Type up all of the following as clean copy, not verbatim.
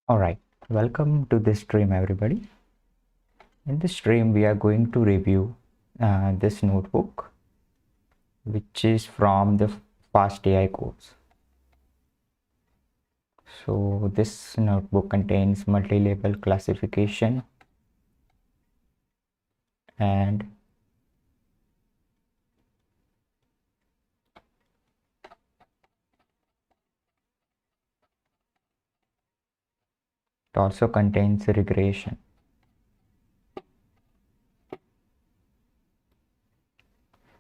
Alright, welcome to this stream everybody. In this stream we are going to review this notebook which is from the FastAI course. So this notebook contains multi-level classification and it also contains regression.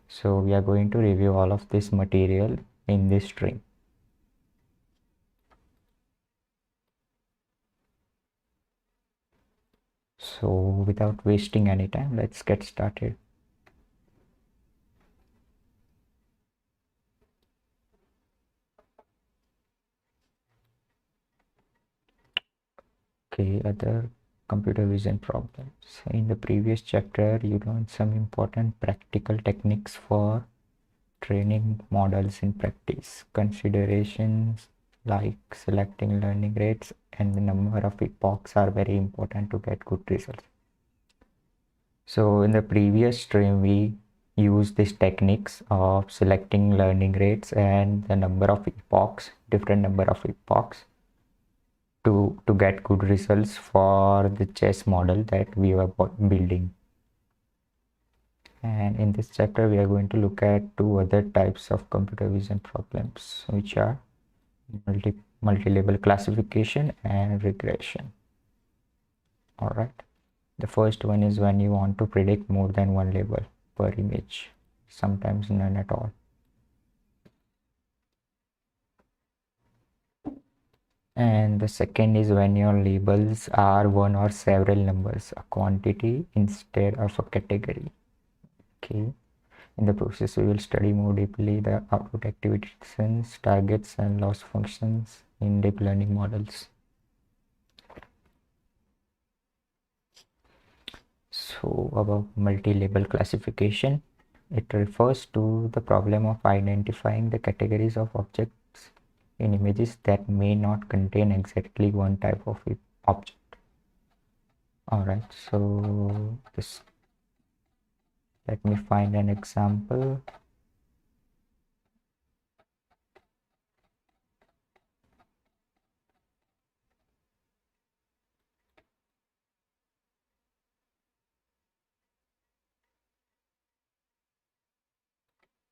So we are going to review all of this material in this stream. So without wasting any time, let's get started. Okay, other computer vision problems. In the previous chapter, you learned some important practical techniques for training models in practice. Considerations like selecting learning rates and the number of epochs are very important to get good results. So in the previous stream, we used these techniques of selecting learning rates and the number of epochs, different number of epochs to get good results for the chess model that we were building. And in this chapter we are going to look at two other types of computer vision problems, which are multi-level classification and regression. All right, the first one is when you want to predict more than one label per image, sometimes none at all. And the second is when your labels are one or several numbers, a quantity instead of a category. Okay, in the process we will study more deeply the output activations, targets and loss functions in deep learning models. So about multi-label classification, it refers to the problem of identifying the categories of objects in images that may not contain exactly one type of object. Alright, so this, let me find an example.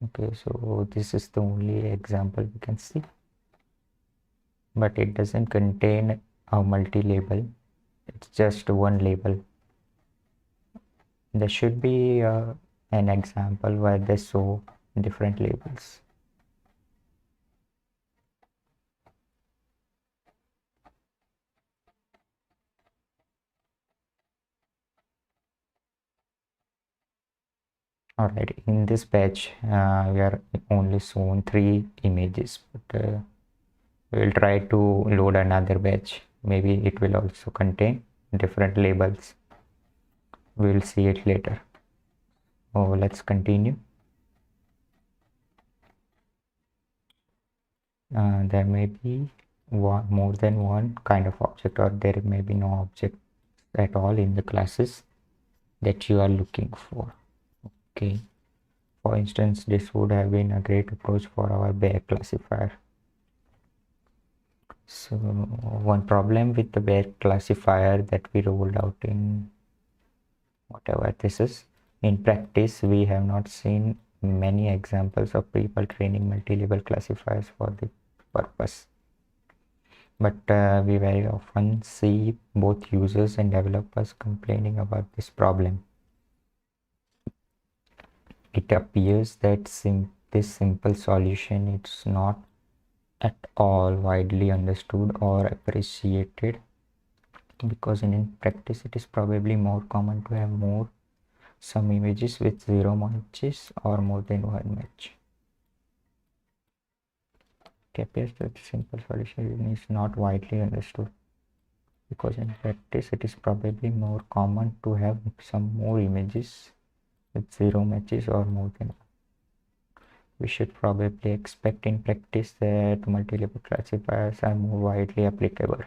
Okay, so this is the only example we can see, but it doesn't contain a multi-label, it's just one label. There should be an example where they show different labels. Alright, in this batch we are only shown 3 images, but we'll try to load another batch. Maybe it will also contain different labels. We'll see it later. Oh, let's continue. There may be more than one kind of object, or there may be no object at all in the classes that you are looking for. Okay, for instance, this would have been a great approach for our Bear classifier. So one problem with the Bear classifier that we rolled out in whatever this is, in practice we have not seen many examples of people training multi-level classifiers for the purpose, but we very often see both users and developers complaining about this problem. It appears that this simple solution is not at all widely understood or appreciated, because in practice it is probably more common to have some images with 0 matches or more than one match. It appears that the simple solution is not widely understood, because in practice it is probably more common to have some more images with 0 matches or more than one. We should probably expect in practice that multi-level classifiers are more widely applicable.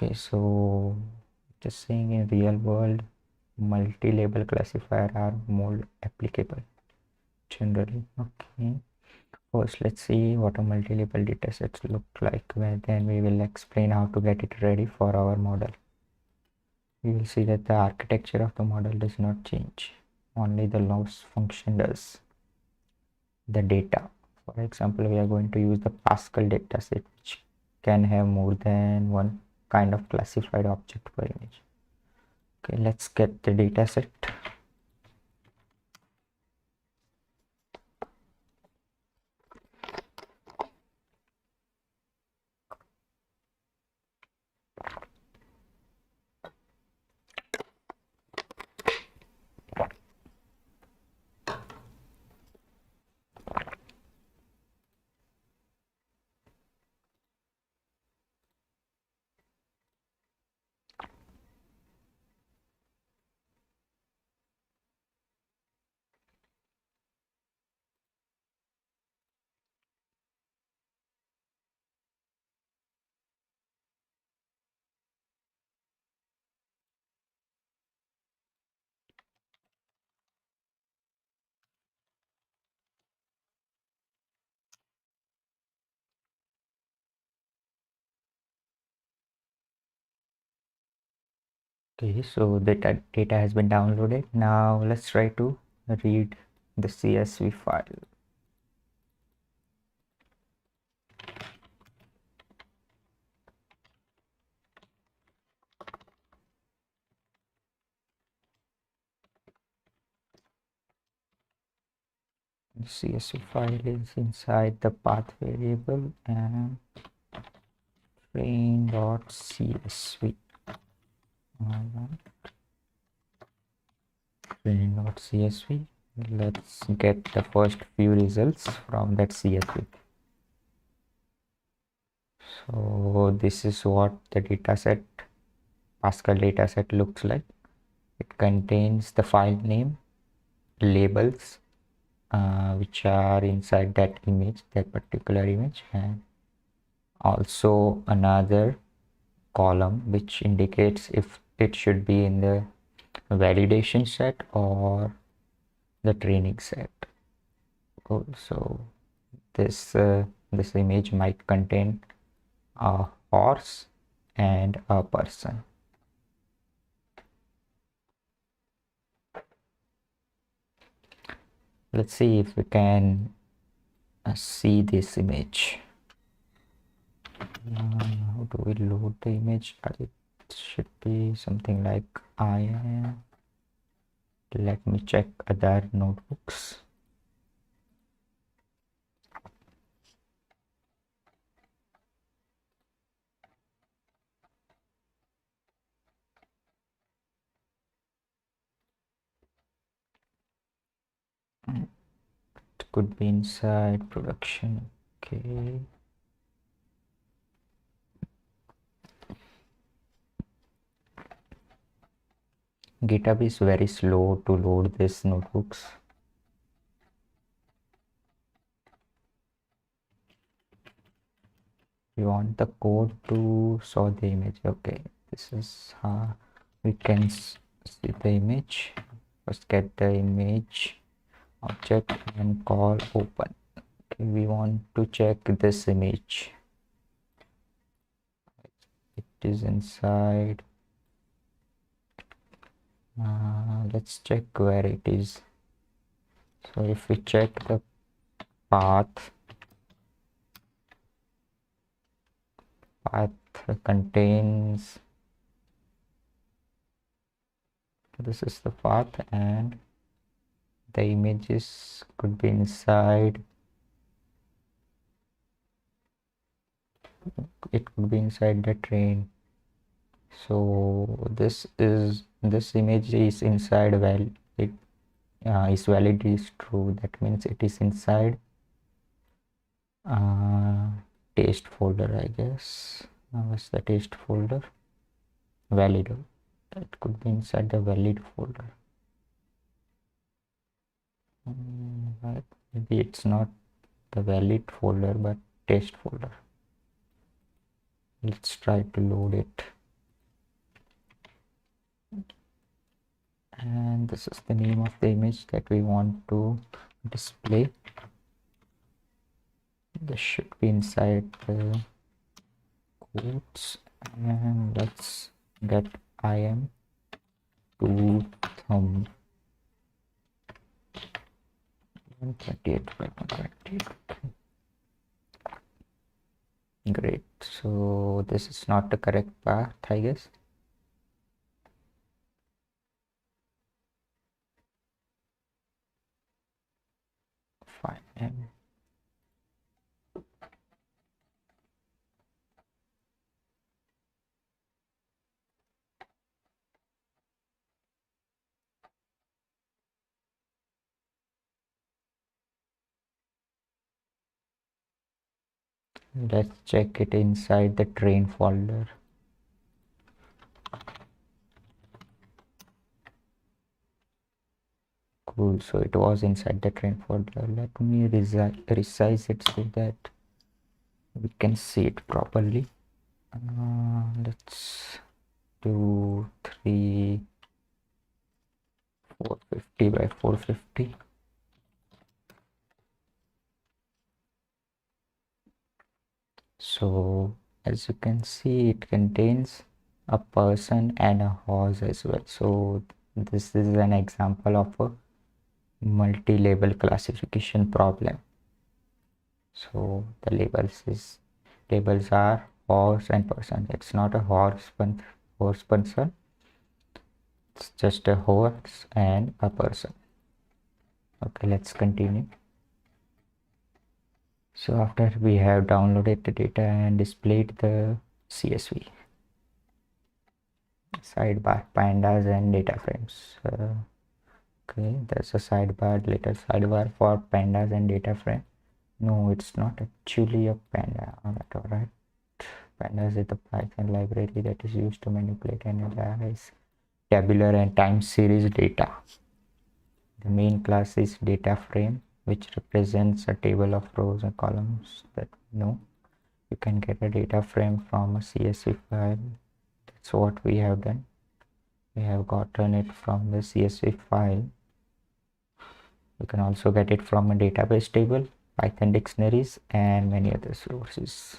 Okay, so just saying in real world, multi-label classifier are more applicable generally. Okay, first let's see what a multi-label datasets look like, where then we will explain how to get it ready for our model. We will see that the architecture of the model does not change, only the loss function does. The data, for example, we are going to use the Pascal dataset, which can have more than one kind of classified object per image. Okay, let's get the dataset. Okay, so the data has been downloaded. Now let's try to read the CSV file. The CSV file is inside the path variable and train.csv. Train.csv. Let's get the first few results from that CSV. So this is what the dataset, Pascal dataset looks like. It contains the file name, labels, which are inside that image, that particular image, and also another column which indicates if it should be in the validation set or the training set. So this image might contain a horse and a person. Let's see if we can see this image. How do we load the image? It should be something like IAM. Let me check other notebooks. It could be inside production. Okay. GitHub is very slow to load these notebooks. We want the code to show the image. Okay, this is how we can see the image. First get the image object and call open. Okay, we want to check this image. It is inside. Let's check where it is. So if we check the path contains, this is the path, and the images could be inside, it could be inside the train. So this image is inside it is valid is true. That means it is inside test folder, I guess. What's the test folder? Valid. It could be inside the valid folder. Maybe it's not the valid folder but test folder. Let's try to load it. and this is the name of the image that we want to display. This should be inside the quotes, and let's get IM to thumb 128 by 128. Great, so this is not the correct path, I guess. Fine. Let's check it inside the train folder. Cool, so it was inside the train folder. Let me resize it so that we can see it properly. Let's do 450 by 450. So as you can see, it contains a person and a horse as well. So this is an example of a multi-label classification problem. So the labels are horse and person. It's not a horse person. It's just a horse and a person. Okay, let's continue. So after we have downloaded the data and displayed the CSV, sidebar, pandas and data frames. Okay, there's a sidebar for pandas and data frame. No, it's not actually a panda. Alright. Pandas is the Python library that is used to manipulate and analyze tabular and time series data. The main class is data frame, which represents a table of rows and columns that you can get a data frame from a CSV file. That's what we have done. We have gotten it from the CSV file. You can also get it from a database table, Python dictionaries, and many other sources.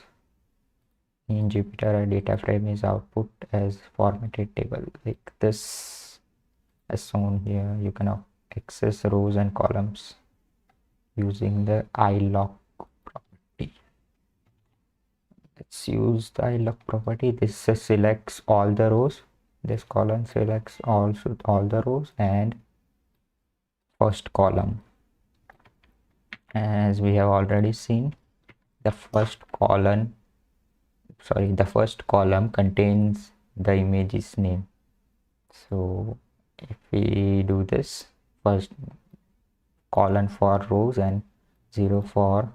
In Jupyter, a data frame is output as formatted table like this, as shown here. You can access rows and columns using the iLock property. Let's use the iLock property. This selects all the rows. This column selects also all the rows and first column. As we have already seen, the first column contains the image's name. So if we do this, first column for rows and 0 for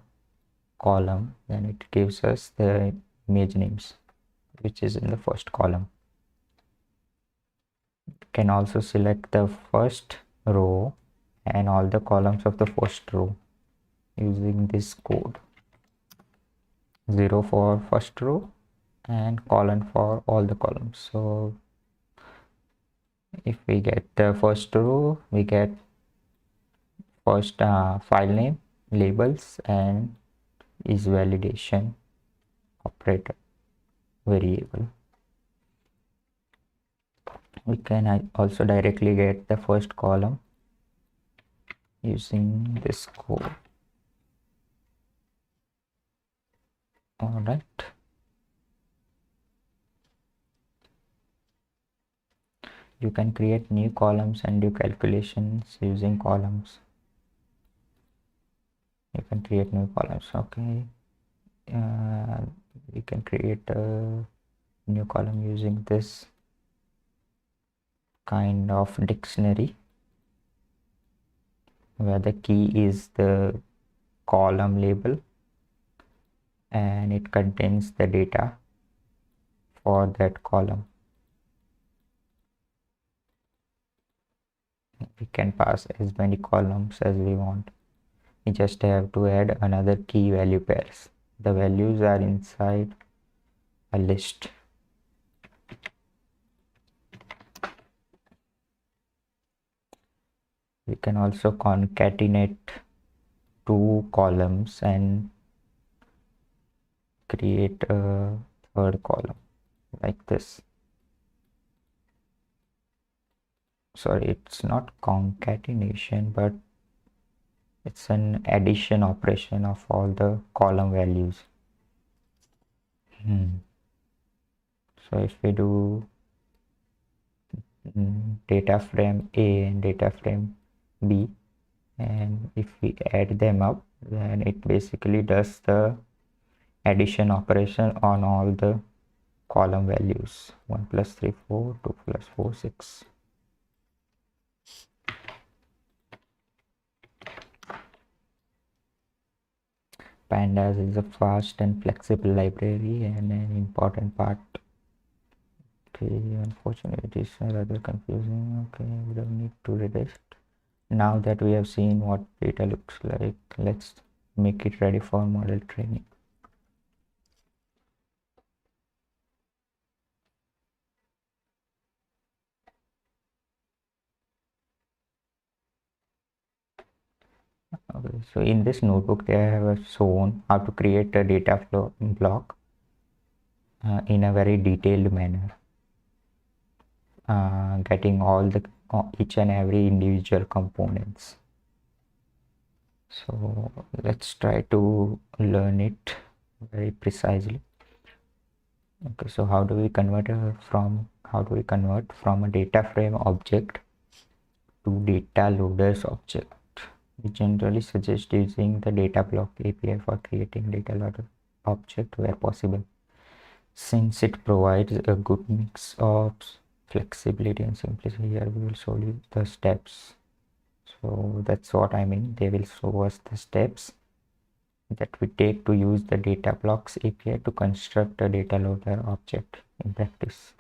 column, then it gives us the image names which is in the first column. Can also select the first row and all the columns of the first row using this code. 0 for first row and column for all the columns. So if we get the first row, we get first file name, labels, and is validation operator variable. We can also directly get the first column using this code. All right. You can create new columns and do calculations using columns. You can create new columns. Okay. You can create a new column using this kind of dictionary where the key is the column label and it contains the data for that column. We can pass as many columns as we want. We just have to add another key value pairs. The values are inside a list. We can also concatenate two columns and create a third column like this. Sorry, it's not concatenation, but it's an addition operation of all the column values. So if we do data frame A and data frame B, and if we add them up, then it basically does the addition operation on all the column values. 1 plus 3 4, 2 plus 4 6. Pandas is a fast and flexible library and an important part. Okay, unfortunately it is rather confusing. Okay, we don't need to read it. Now that we have seen what data looks like, let's make it ready for model training. Okay, so in this notebook they have shown how to create a data flow block in a very detailed manner, getting all the each and every individual components. So let's try to learn it very precisely. Okay, so how do we convert from a data frame object to data loaders object? We generally suggest using the data block API for creating data loader object where possible, since it provides a good mix of flexibility and simplicity. Here we will show you the steps. So that's what I mean. They will show us the steps that we take to use the data blocks API to construct a data loader object in practice.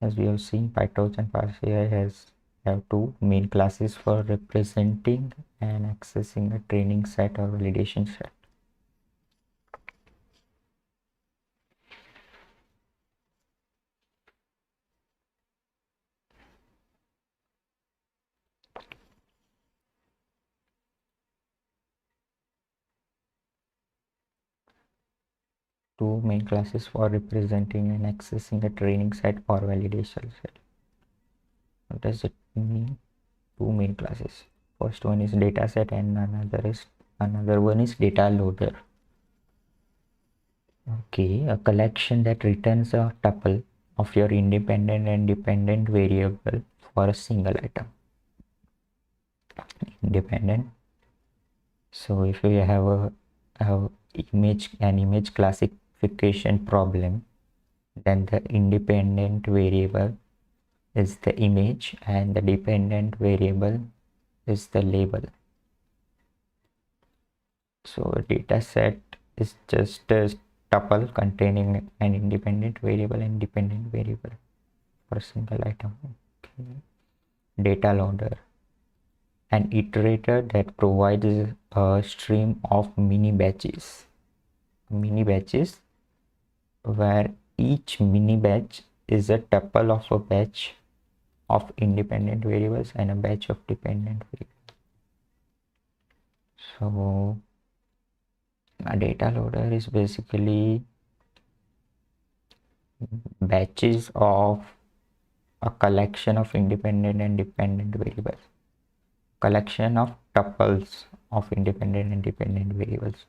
As we have seen, PyTorch and FastAI have two main classes for representing and accessing a training set or validation set. Two main classes for representing and accessing a training set or validation set. What does it mean? Two main classes. First one is dataset and another one is data loader. Okay, a collection that returns a tuple of your independent and dependent variable for a single item. Independent. So if we have an image classification problem, then the independent variable is the image and the dependent variable is the label. So a data set is just a tuple containing an independent variable and dependent variable for a single item. Okay. Data loader, an iterator that provides a stream of mini batches where each mini batch is a tuple of a batch of independent variables and a batch of dependent variables. So a data loader is basically batches of a collection of independent and dependent variables, collection of tuples of independent and dependent variables.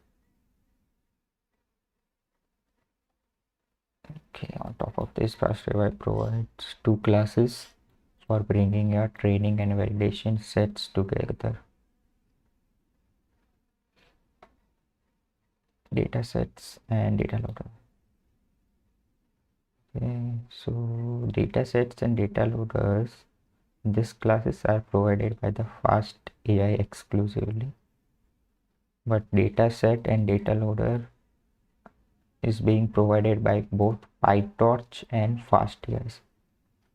Okay, on top of this, FastAI provides two classes for bringing your training and validation sets together. Data sets and data loader. Okay, so data sets and data loaders, these classes are provided by the FastAI exclusively, but data set and data loader is being provided by both PyTorch and FastAI.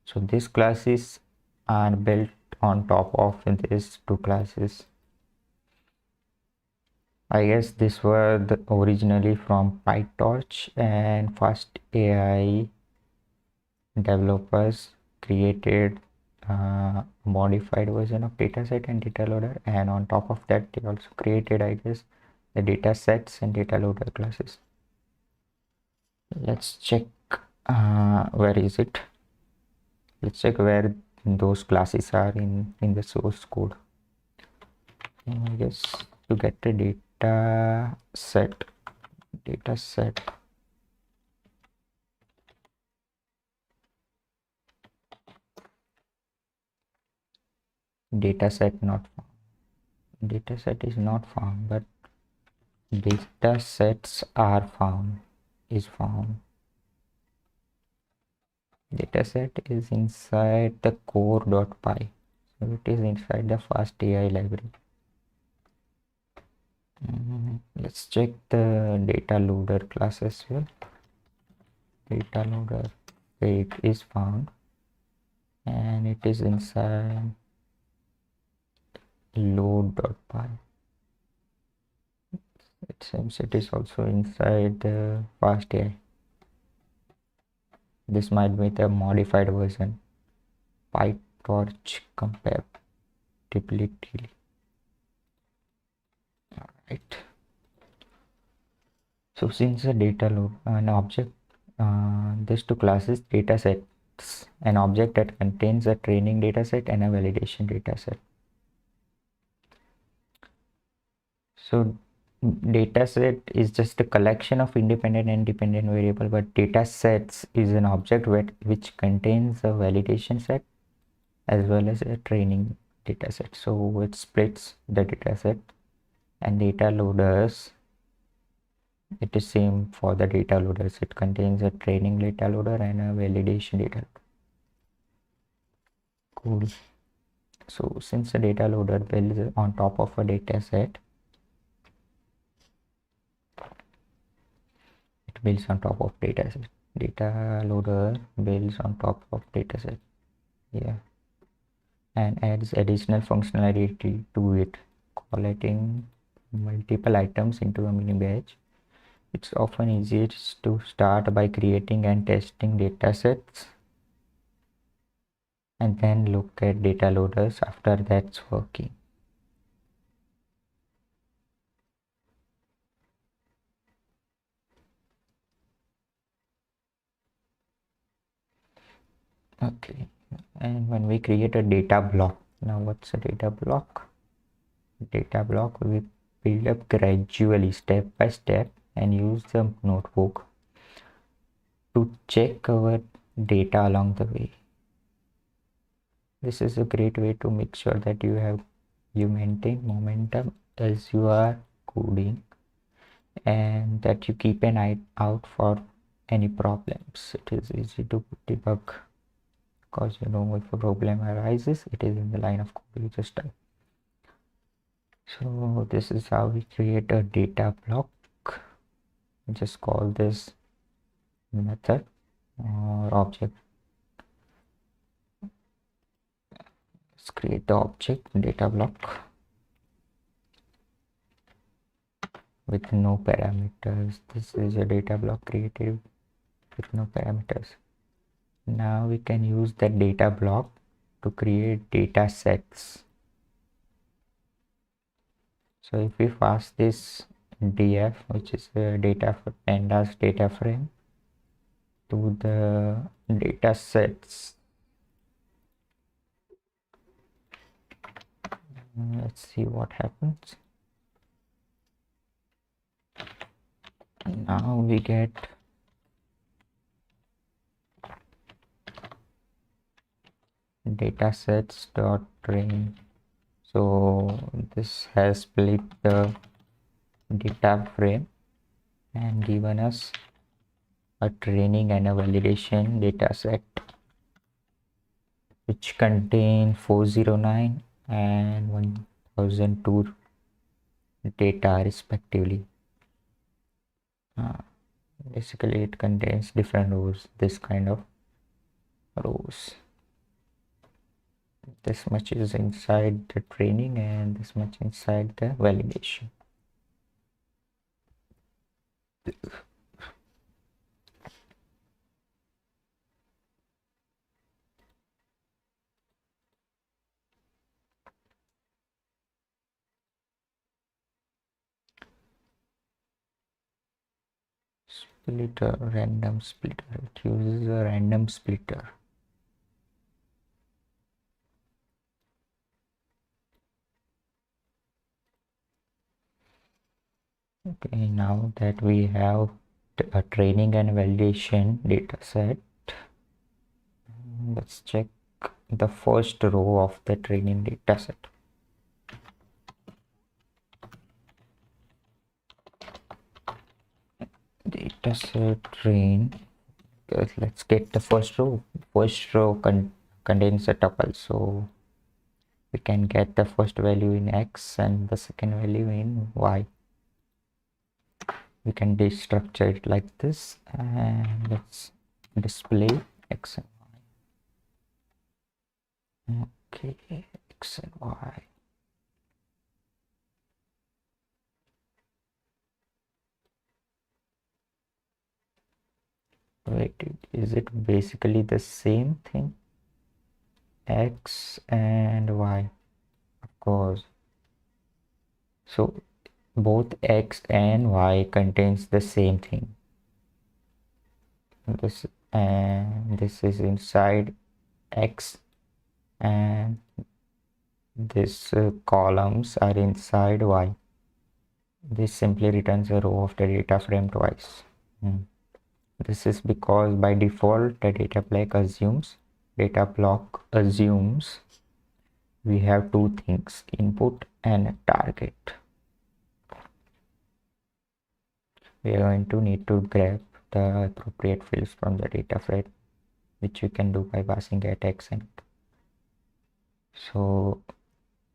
So these classes are built on top of these two classes. I guess these were originally from PyTorch, and FastAI developers created modified version of dataset and data loader, and on top of that they also created, I guess, the data sets and data loader classes. Let's check where is it. Let's check where those classes are in the source code. I guess to get the data set not found. Data set is not found, but data sets are found. Dataset is inside the core.py, so it is inside the FastAI library. Let's check the data loader class as well. Data loader, it is found, and it is inside load.py. It seems it is also inside the FastAI. This might be the modified version. PyTorch compatibility. Right. So since the data load an object, this two classes data sets, an object that contains a training data set and a validation data set. So data set is just a collection of independent and dependent variable, but data sets is an object which contains a validation set as well as a training data set. So it splits the data set, and data loaders, it is same for the data loaders. It contains a training data loader and a validation data. Cool. So since the data loader builds on top of a data set, it builds on top of data set. Data loader builds on top of data set. Yeah. And adds additional functionality to it, collecting multiple items into a mini batch. It's often easiest to start by creating and testing data sets, and then look at data loaders after that's working. Okay, and when we create a data block, now what's a data block? Data block we build up gradually, step by step, and use the notebook to check our data along the way. This is a great way to make sure that you maintain momentum as you are coding, and that you keep an eye out for any problems. It is easy to debug, because if a problem arises, it is in the line of code you just type. So this is how we create a data block. Just call this method or object. Let's create the object data block with no parameters. This is a data block created with no parameters. Now we can use the data block to create data sets. So if we pass this df, which is a data for pandas data frame, to the data sets, let's see what happens. Now we get datasets dot train. So this has split the data frame and given us a training and a validation data set, which contain 409 and 1002 data respectively. Basically it contains different rows, this kind of rows. This much is inside the training and this much inside the validation. Splitter, random splitter. It uses a random splitter. Okay, now that we have a training and validation data set, let's check the first row of the training data set. Data set train. Let's get the first row. First row contains a tuple, so we can get the first value in x and the second value in y. We can destructure it like this, and let's display x and y. Okay, x and y. Wait, is it basically the same thing? X and y, of course. So both x and y contains the same thing. This and this is inside x, and this columns are inside y. This simply returns a row of the data frame twice. This is because by default the data block assumes we have two things, input and target. We are going to need to grab the appropriate fields from the data frame, which we can do by passing get x and so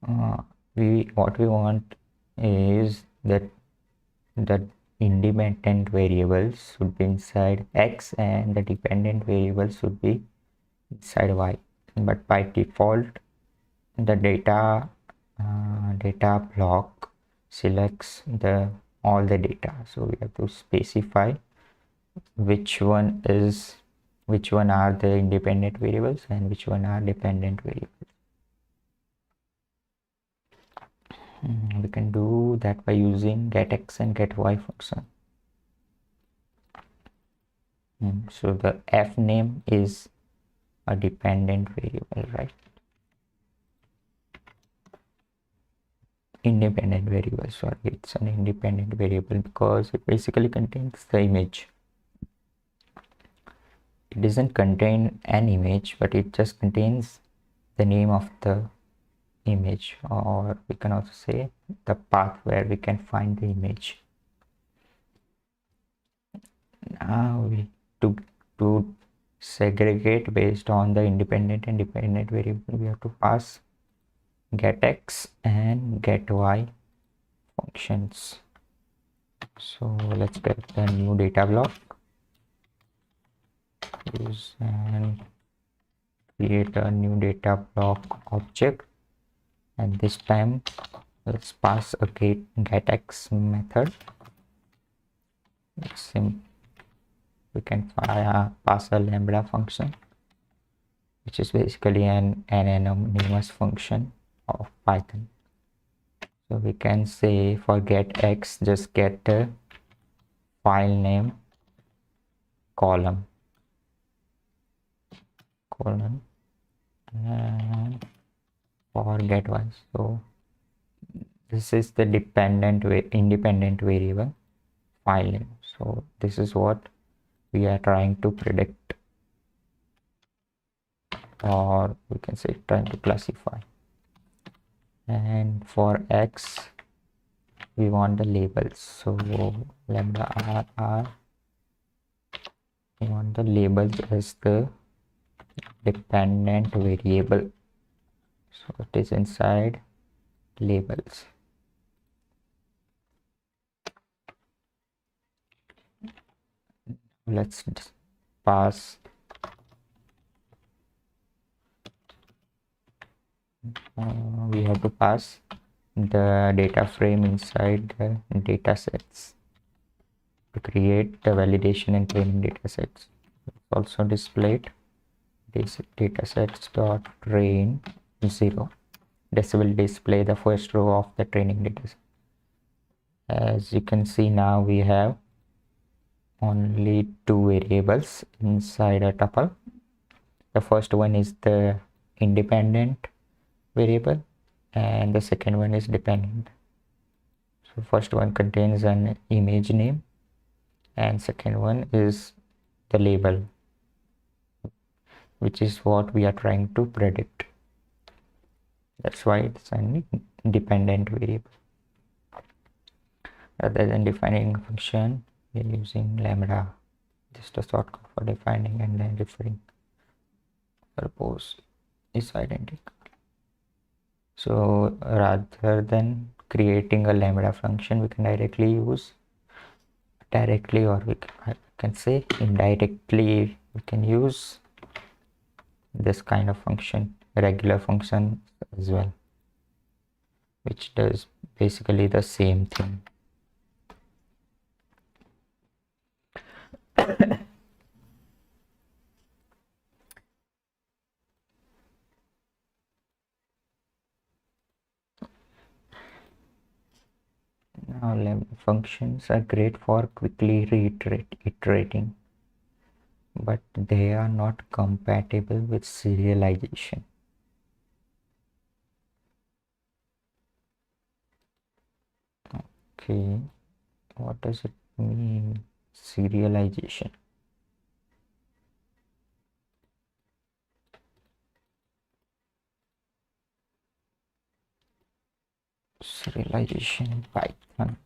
what we want is that the independent variables should be inside x and the dependent variables should be inside y, but by default the data block selects all the data, so we have to specify which one are the independent variables and which one are dependent variables. We can do that by using get x and get y function. So the f name is a dependent variable, right? Independent variable, sorry, it's an independent variable because it basically contains the image. It doesn't contain an image, but it just contains the name of the image, or we can also say the path where we can find the image. Now to segregate based on the independent and dependent variable, we have to pass get x and get y functions. So let's get the new data block, use and create a new data block object, and this time let's pass a get x method. We can pass a lambda function, which is basically an anonymous function of Python. So we can say for get x, just get the file name colon, and for get y, so this is the independent variable file name. So this is what we are trying to predict, or we can say trying to classify. And for x we want the labels, so lambda r, we want the labels as the dependent variable, so it is inside labels. Let's pass we have to pass the data frame inside the data sets to create the validation and training data sets. Also displayed this data sets dot train 0. This will display the first row of the training data set. As you can see, now we have only two variables inside a tuple. The first one is the independent variable and the second one is dependent. So first one contains an image name and second one is the label, which is what we are trying to predict. That's why it's an independent variable. Rather than defining a function, we are using lambda, just a shortcut for defining and then referring. Purpose is identical. So rather than creating a lambda function, we can directly use or we can say indirectly, we can use this kind of function, regular function as well, which does basically the same thing. Now functions are great for quickly iterating, but they are not compatible with serialization. Okay, what does it mean, serialization? Serialization in Python.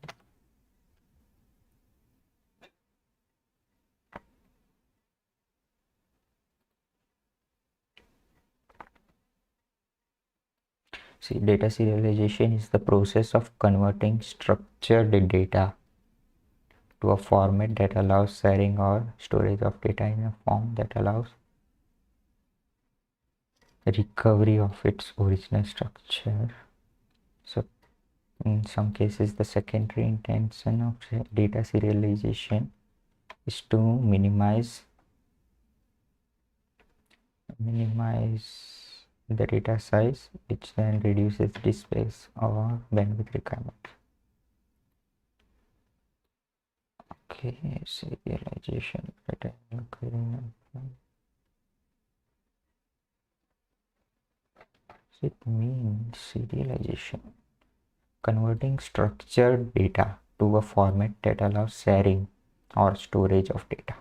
See, data serialization is the process of converting structured data to a format that allows sharing or storage of data in a form that allows recovery of its original structure. So in some cases, the secondary intention of data serialization is to minimize the data size, which then reduces the space or bandwidth requirements. Okay, serialization. It means serialization, converting structured data to a format that allows sharing or storage of data.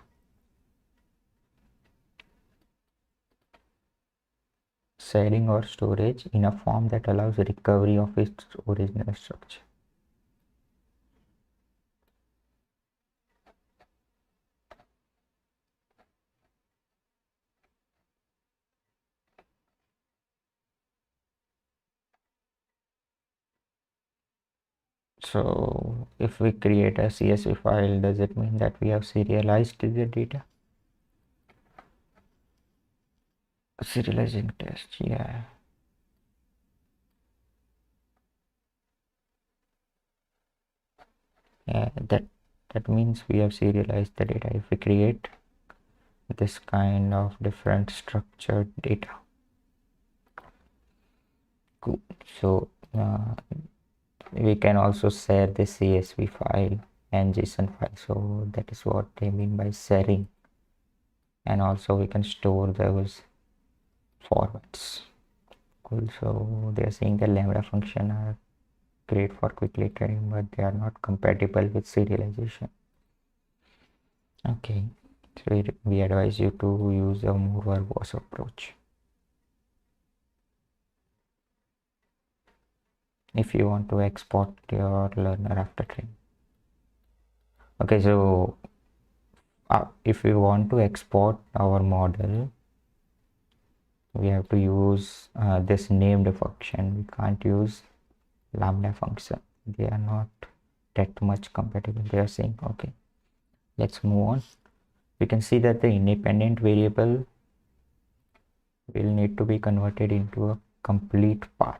Sharing or storage in a form that allows recovery of its original structure. So if we create a CSV file, does it mean that we have serialized the data? Serializing test, yeah. Yeah, that means we have serialized the data if we create this kind of different structured data. Cool. So we can also share the CSV file and JSON file. So that is what they mean by sharing. And also we can store those formats. Cool. So they are saying the lambda function are great for quickly iterating, but they are not compatible with serialization. Okay. So we advise you to use a more verbose approach if you want to export your learner after training. Okay, so if we want to export our model, we have to use this named function. We can't use lambda function. They are not that much compatible. They are saying, okay, let's move on. We can see that the independent variable will need to be converted into a complete path.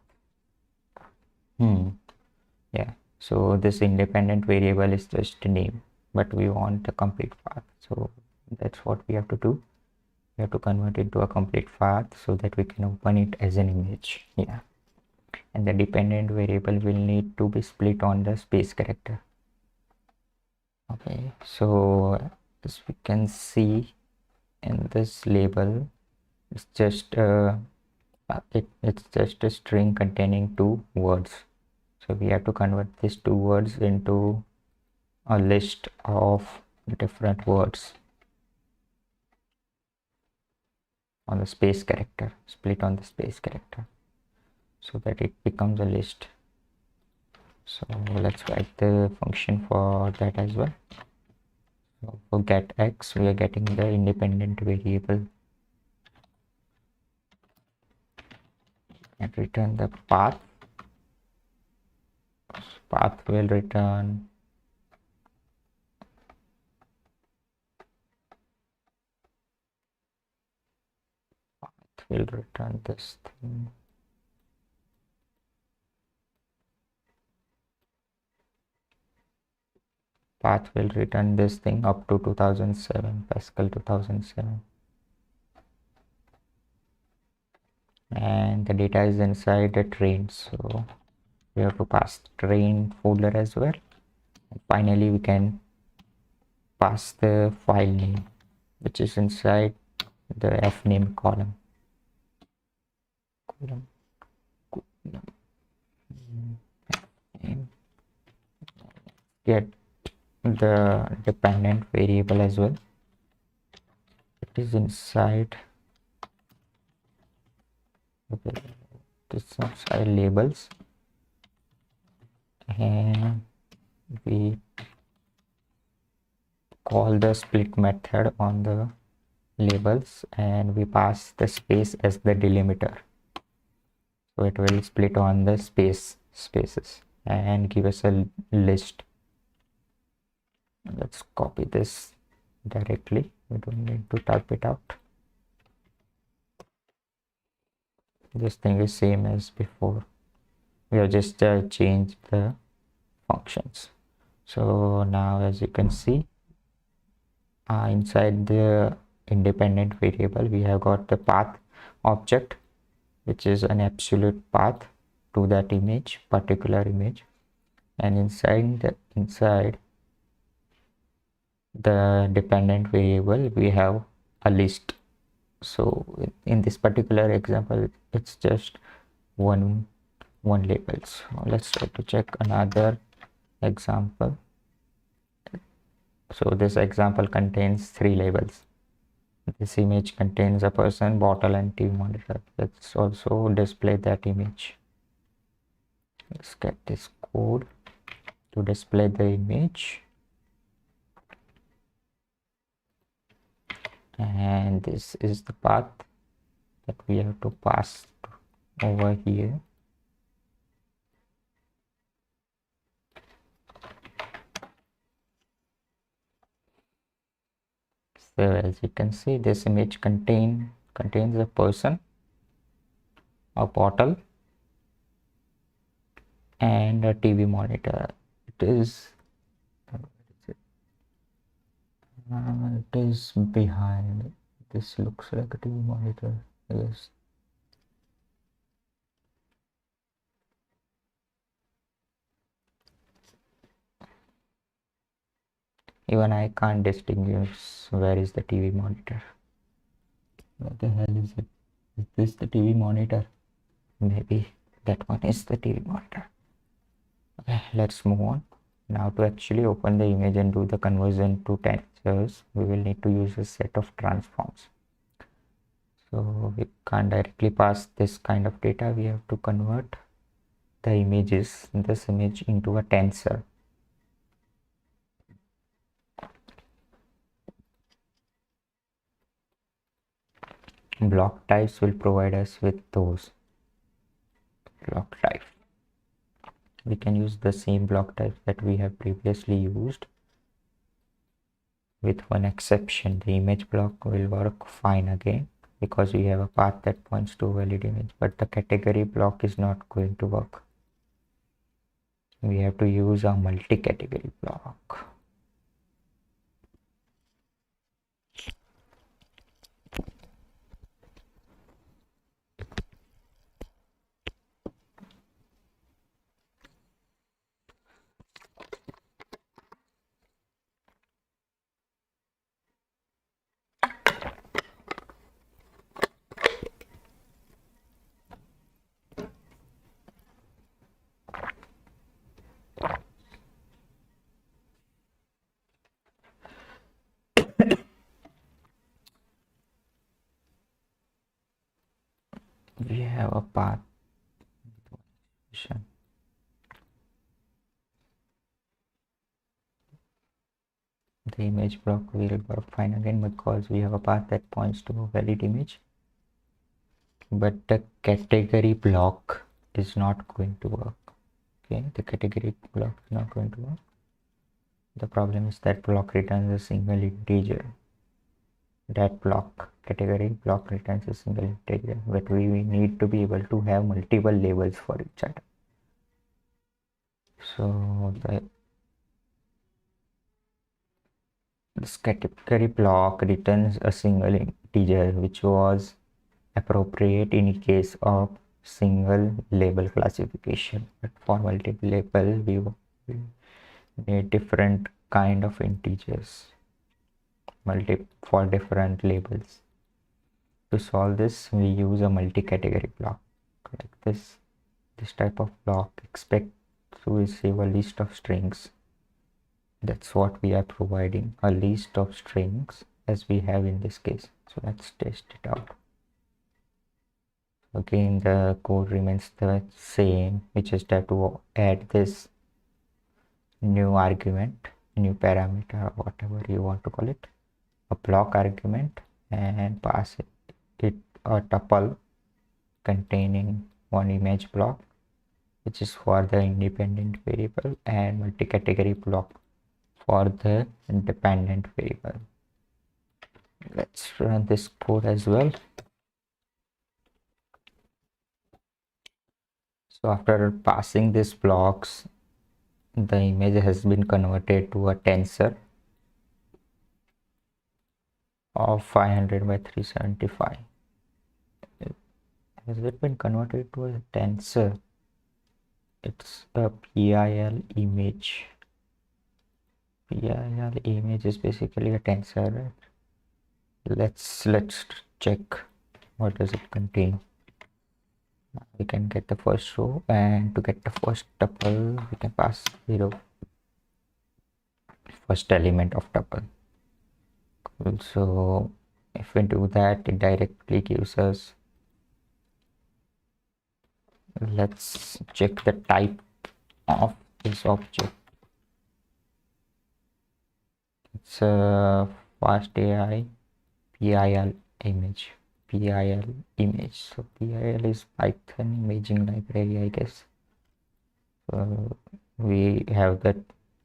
Yeah, so this independent variable is just a name, but we want a complete path. So that's what we have to do. We have to convert it to a complete path so that we can open it as an image. Yeah, and the dependent variable will need to be split on the space character. Okay, so as we can see in this label, it's just it's just a string containing two words. So we have to convert these two words into a list of different words on the space character, split on the space character, so that it becomes a list. So let's write the function for that as well. So for get x, we are getting the independent variable and return the path. Path will return this thing. Path will return this thing up to 2007, Pascal 2007. And the data is inside the train, so we have to pass train folder as well. And finally, we can pass the file name, which is inside the fname column. Get the dependent variable as well. It is inside labels, and we call the split method on the labels, and we pass the space as the delimiter, so it will split on the spaces and give us a list. Let's copy this directly, we don't need to type it out. This thing is same as before, we have just changed the functions. So now, as you can see, inside the independent variable, we have got the path object, which is an absolute path to that particular image, and inside the dependent variable we have a list. So in this particular example, it's just one label. So let's try to check another example. So this example contains 3 labels. This image contains a person, bottle, and TV monitor. Let's also display that image. Let's get this code to display the image, and this is the path that we have to pass over here. So as you can see, this image contains a person, a bottle, and a TV monitor. It is behind. This looks like a TV monitor. Yes. Even I can't distinguish where is the TV monitor. What the hell is it? Is this the TV monitor? Maybe that one is the TV monitor. Okay, let's move on. Now to actually open the image and do the conversion to textures, we will need to use a set of transforms. So we can't directly pass this kind of data. We have to convert the images, this image, into a tensor. Block types will provide us with those block types. We can use the same block types that we have previously used, with one exception. The image block will work fine again because we have a path that points to a valid image, but the category block is not going to work. We have to use a multi-category block. have a path. The image block will work fine again because we have a path that points to a valid image, but the category block is not going to work. Okay, the category block is not going to work. The problem is that block returns a single integer. That block, category block, returns a single integer, but we need to be able to have multiple labels for each item. So this category block returns a single integer, which was appropriate in case of single label classification, but for multiple label we need different kind of integers for different labels. To solve this, we use a multi-category block like this. This type of block expects to receive a list of strings. That's what we are providing, a list of strings as we have in this case. So let's test it out. Again, the code remains the same. We just have to add this new argument, new parameter, whatever you want to call it, a block argument, and pass it a tuple containing one image block, which is for the independent variable, and multi-category block for the dependent variable. Let's run this code as well. So after passing these blocks, the image has been converted to a tensor of 500 by 375. Has it been converted to a tensor? It's a PIL image. PIL image is basically a tensor, right? Let's check what does it contain. We can get the first row, and to get the first tuple we can pass 0, first element of tuple. Cool. So if we do that, it directly gives us, let's check the type of this object. It's a FastAI PIL image. PIL image. So PIL is Python imaging library, I guess. So we have that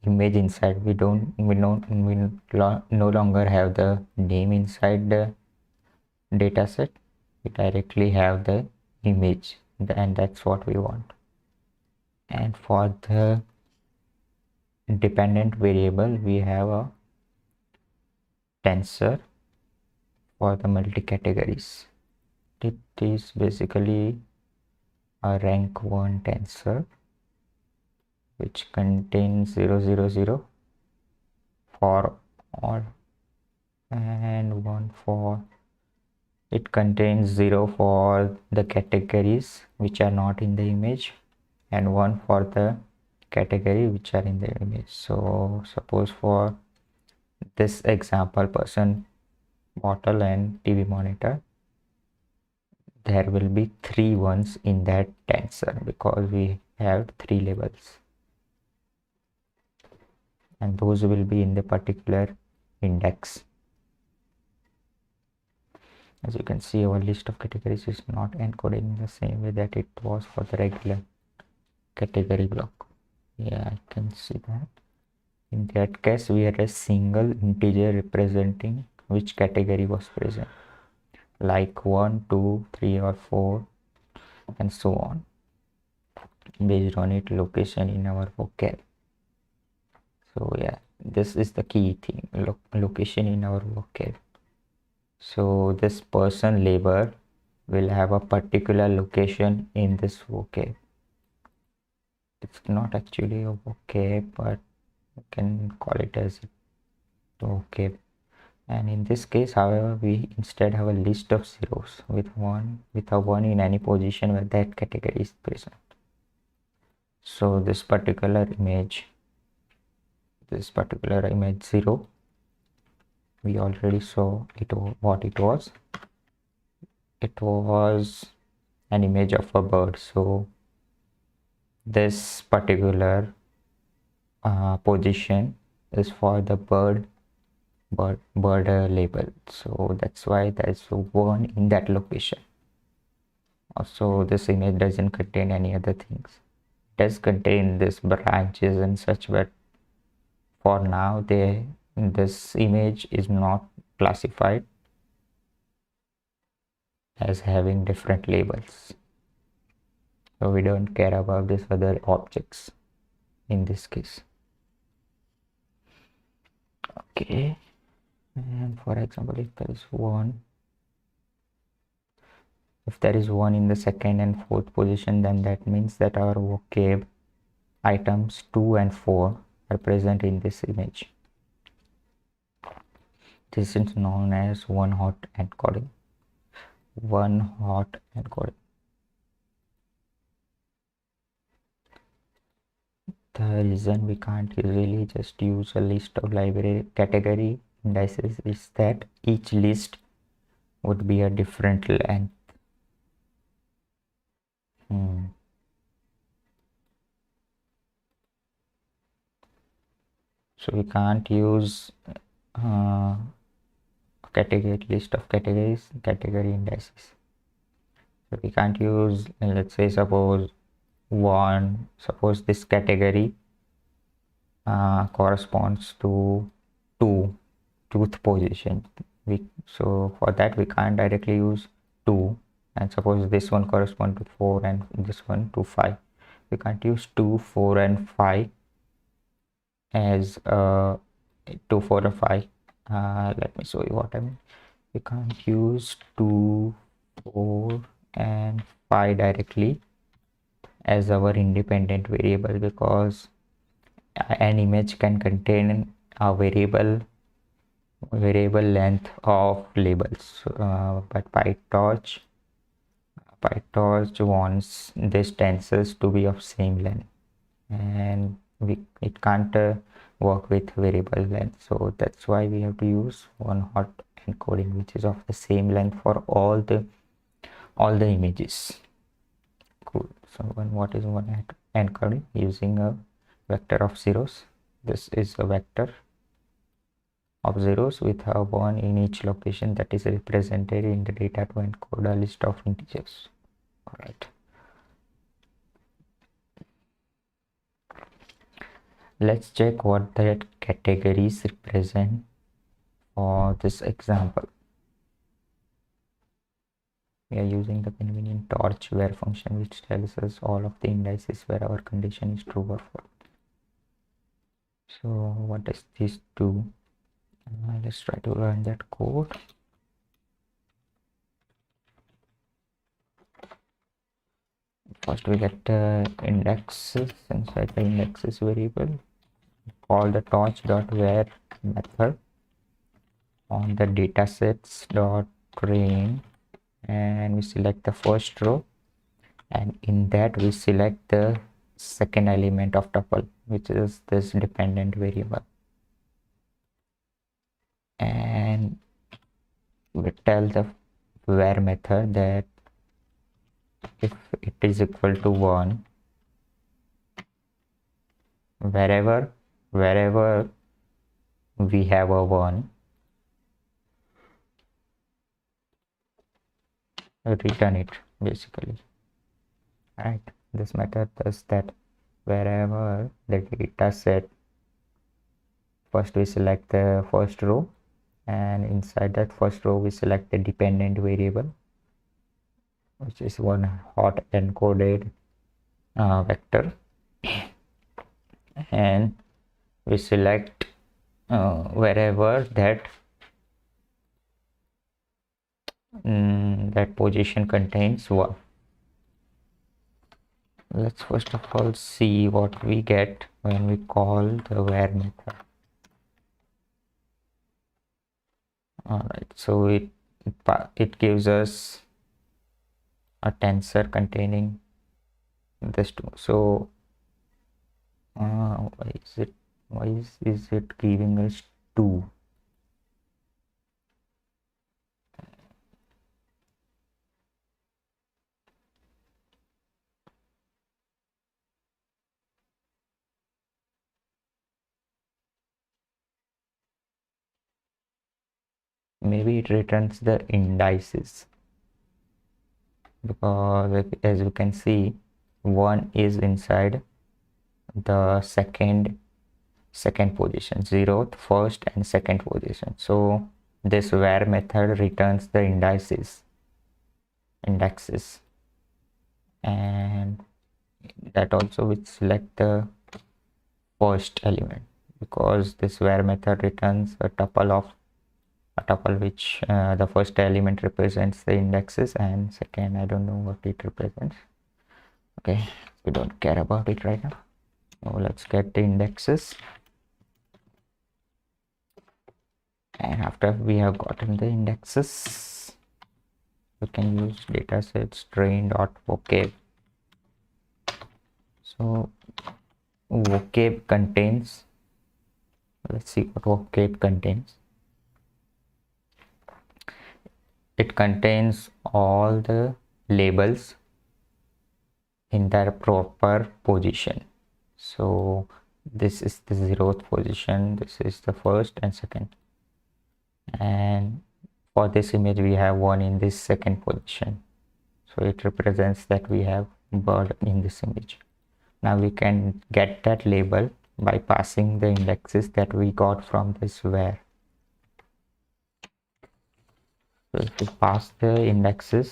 image inside. We no longer have the name inside the data set. We directly have the image, and that's what we want. And for the dependent variable, we have a tensor for the multi-categories. It is basically a rank 1 tensor which contains 000 for all, and 1 for, it contains 0 for the categories which are not in the image, and 1 for the category which are in the image. So suppose for this example, person, bottle, and TV monitor, there will be 3 ones in that tensor because we have 3 labels, and those will be in the particular index. As you can see, our list of categories is not encoded in the same way that it was for the regular category block. Yeah, I can see that. In that case, we had a single integer representing which category was present, like 1, 2, 3, or 4, and so on, based on its location in our vocab. So yeah, this is the key thing, location in our vocab. So this person label will have a particular location in this vocab. It's not actually a vocab, but you can call it as vocab. And in this case, however, we instead have a list of zeros with a one in any position where that category is present. So this particular image 0, we already saw it, what it was. It was an image of a bird. So this particular position is for the bird label, so that's why there's one in that location. Also, this image doesn't contain any other things. It does contain this branches and such, but for now this image is not classified as having different labels, so we don't care about these other objects in this case. Okay, and for example, if there is one in the second and fourth position, then that means that our vocab items 2 and 4 are present in this image. This is known as one hot encoding. One hot encoding. The reason we can't really just use a list of library category indices is that each list would be a different length. So we can't use category list of categories, category indices. So we can't use, let's say, suppose this category corresponds to 2th position. So for that we can't directly use 2, and suppose this one corresponds to 4 and this one to 5. We can't use 2, 4 and 5 as 2, 4 and 5. Let me show you what I mean. We can't use 2, 4 and 5 directly as our independent variable, because an image can contain a variable length of labels, but PyTorch wants these tensors to be of same length, and it can't work with variable length. So that's why we have to use one hot encoding, which is of the same length for all the images. Cool. So what is one encoding? Using a vector of zeros. This is a vector of zeros with a 1 in each location that is represented in the data to encode a list of integers. All right. Let's check what the categories represent for this example. We are using the convenient torch where function, which tells us all of the indices where our condition is true or false. So what does this do? Let's try to run that code. First we get indexes. Inside the indexes variable, call the torch.where method on the datasets.train, and we select the first row, and in that we select the second element of tuple, which is this dependent variable, and we tell the where method that if it is equal to 1, wherever we have a 1, return it basically. Right, this method does that wherever the data set, first we select the first row, and inside that first row we select the dependent variable, which is one hot encoded vector, and we select wherever that position contains 1. Let's first of all see what we get when we call the where method. All right, so it gives us a tensor containing this 2. So why is it giving us 2? maybe it returns the indices, because as you can see, 1 is inside the second position, 0th, first and second position. So this where method returns the indexes, and that also will select the first element, because this where method returns a tuple which the first element represents the indexes, and second I don't know what it represents. Okay, we don't care about it right now. So let's get the indexes, and after we have gotten the indexes, we can use datasets train.vocab. So vocab contains, let's see what vocab contains. It contains all the labels in their proper position. So this is the 0th position, this is the first and second, and for this image we have one in this second position, so it represents that we have bird in this image. Now we can get that label by passing the indexes that we got from this where. So if we pass the indexes,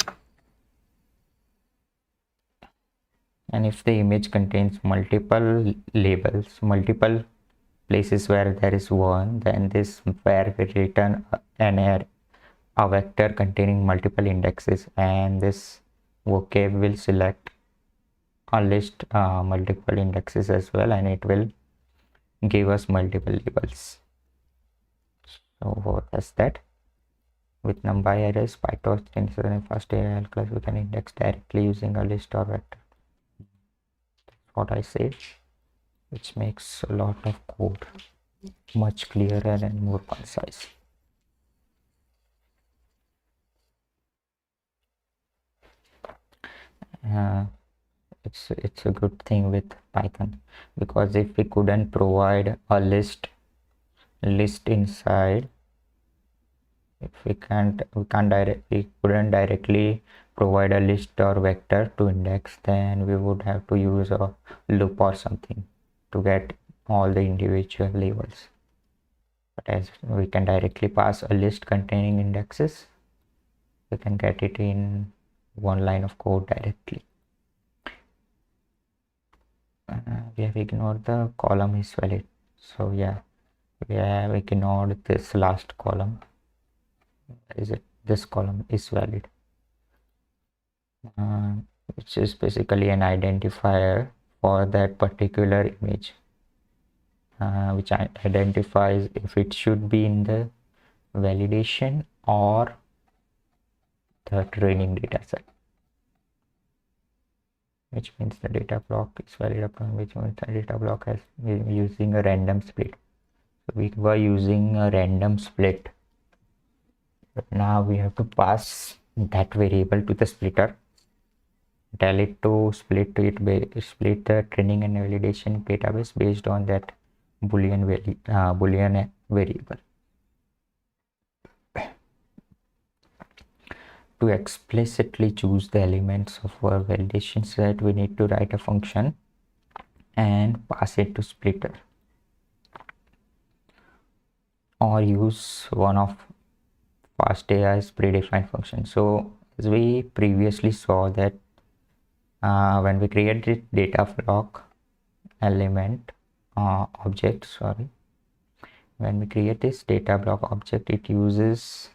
and if the image contains multiple labels, multiple places where there is one, then this where will return an array, a vector containing multiple indexes, and this vocab will select a list multiple indexes as well, and it will give us multiple labels. So what is that? With NumPy arrays, PyTorch, tensor, and FastAI class, we can index directly using a list or vector. That's what I say, which makes a lot of code much clearer and more concise. It's a good thing with Python, because if we couldn't provide a list inside, if we couldn't directly provide a list or vector to index, then we would have to use a loop or something to get all the individual labels. But as we can directly pass a list containing indexes, we can get it in one line of code directly. We have ignored the column is valid, so yeah, we have ignored this last column. Is it this column is valid, which is basically an identifier for that particular image, which identifies if it should be in the validation or the training data set, which means the data block is valid upon which means the data block has using a random split. So we were using a random split, but now we have to pass that variable to the splitter, tell it to split the training and validation database based on that boolean variable. To explicitly choose the elements of our validation set, we need to write a function and pass it to splitter, or use one of FastAI's predefined functions. So as we previously saw that when we create this data block element object, when we create this data block object, it uses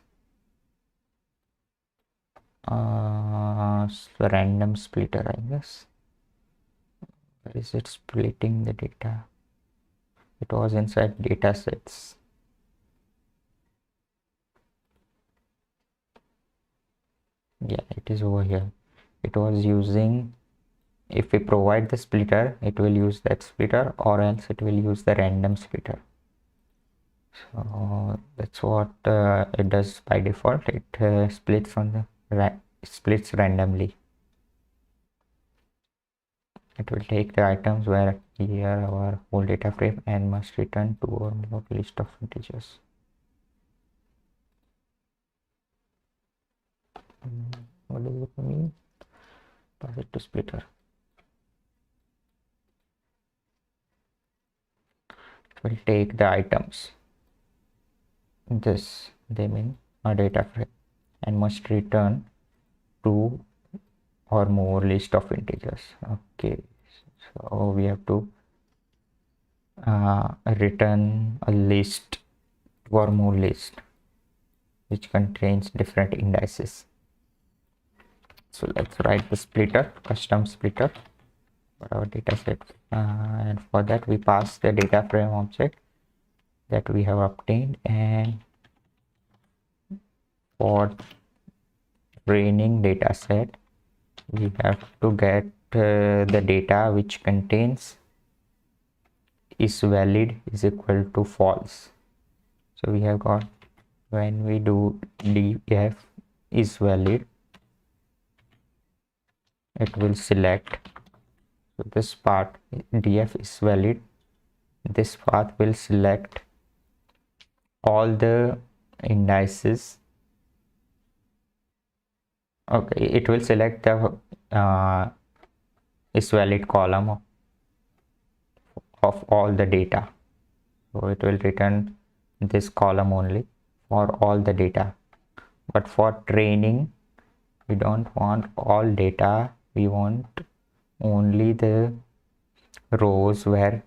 random splitter, I guess. Where is it splitting the data? It was inside data sets. Yeah, it is over here. It was using, if we provide the splitter, it will use that splitter, or else it will use the random splitter. So that's what it does by default. It splits randomly. It will take the items where here our whole data frame and must return 2 or more list of integers. What does it mean? Pass it to splitter. We'll take the items. This they mean a data frame and must return two or more list of integers. Okay, so we have to return a list or more list which contains different indices. So let's write the splitter, custom splitter for our data set, and for that we pass the data frame object that we have obtained, and for training data set we have to get the data which contains is valid is equal to false. So we have got, when we do df is valid, it will select, so this part df is valid, this path will select all the indices. Okay, it will select the is valid column of all the data, so it will return this column only for all the data. But for training we don't want all data, we want only the rows where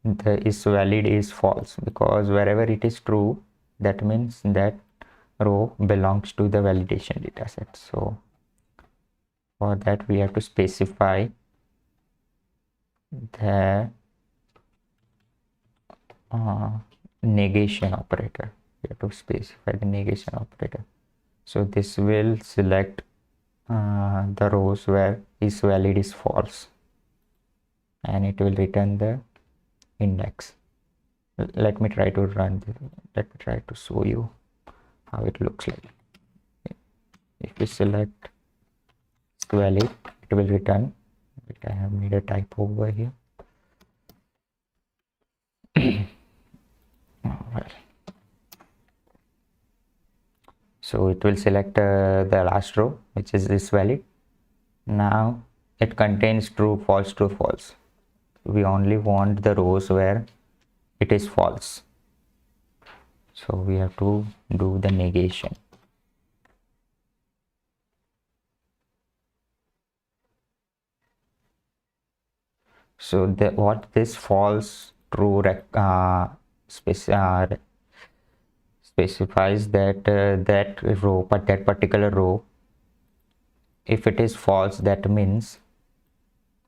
the is valid is false, because wherever it is true, that means that row belongs to the validation data set. So for that we have to specify the negation operator. We have to specify the negation operator. So this will select the rows where is valid is false, and it will return the index. Let me try to run this. Let me try to show you how it looks like. If we select valid, it will return. I have made a typo over here. Well, so it will select the last row, which is this valid. Now it contains true, false, true, false. We only want the rows where it is false, so we have to do the negation. So what this false true specifies that that row, but that particular row, if it is false, that means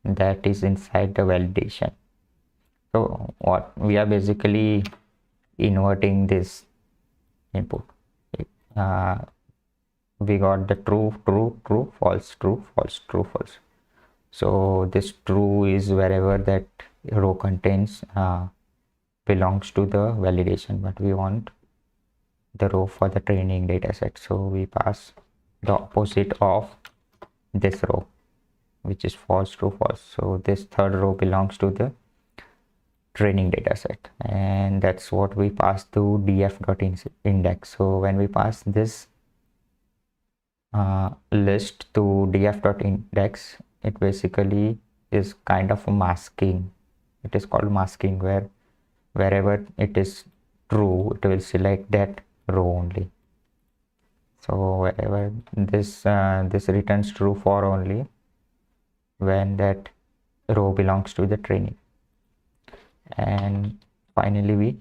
that is inside the validation. So what we are basically inverting this input. We got the true, true, true, false, true, false, true, false. So this true is wherever that row contains belongs to the validation, but we want the row for the training data set, so we pass the opposite of this row, which is false, true, false. So this third row belongs to the training data set, and that's what we pass to df.index. So when we pass this list to df.index, it basically is kind of masking. It is called masking, where wherever it is true, it will select that row only. So wherever this this returns true for only when that row belongs to the training, and finally we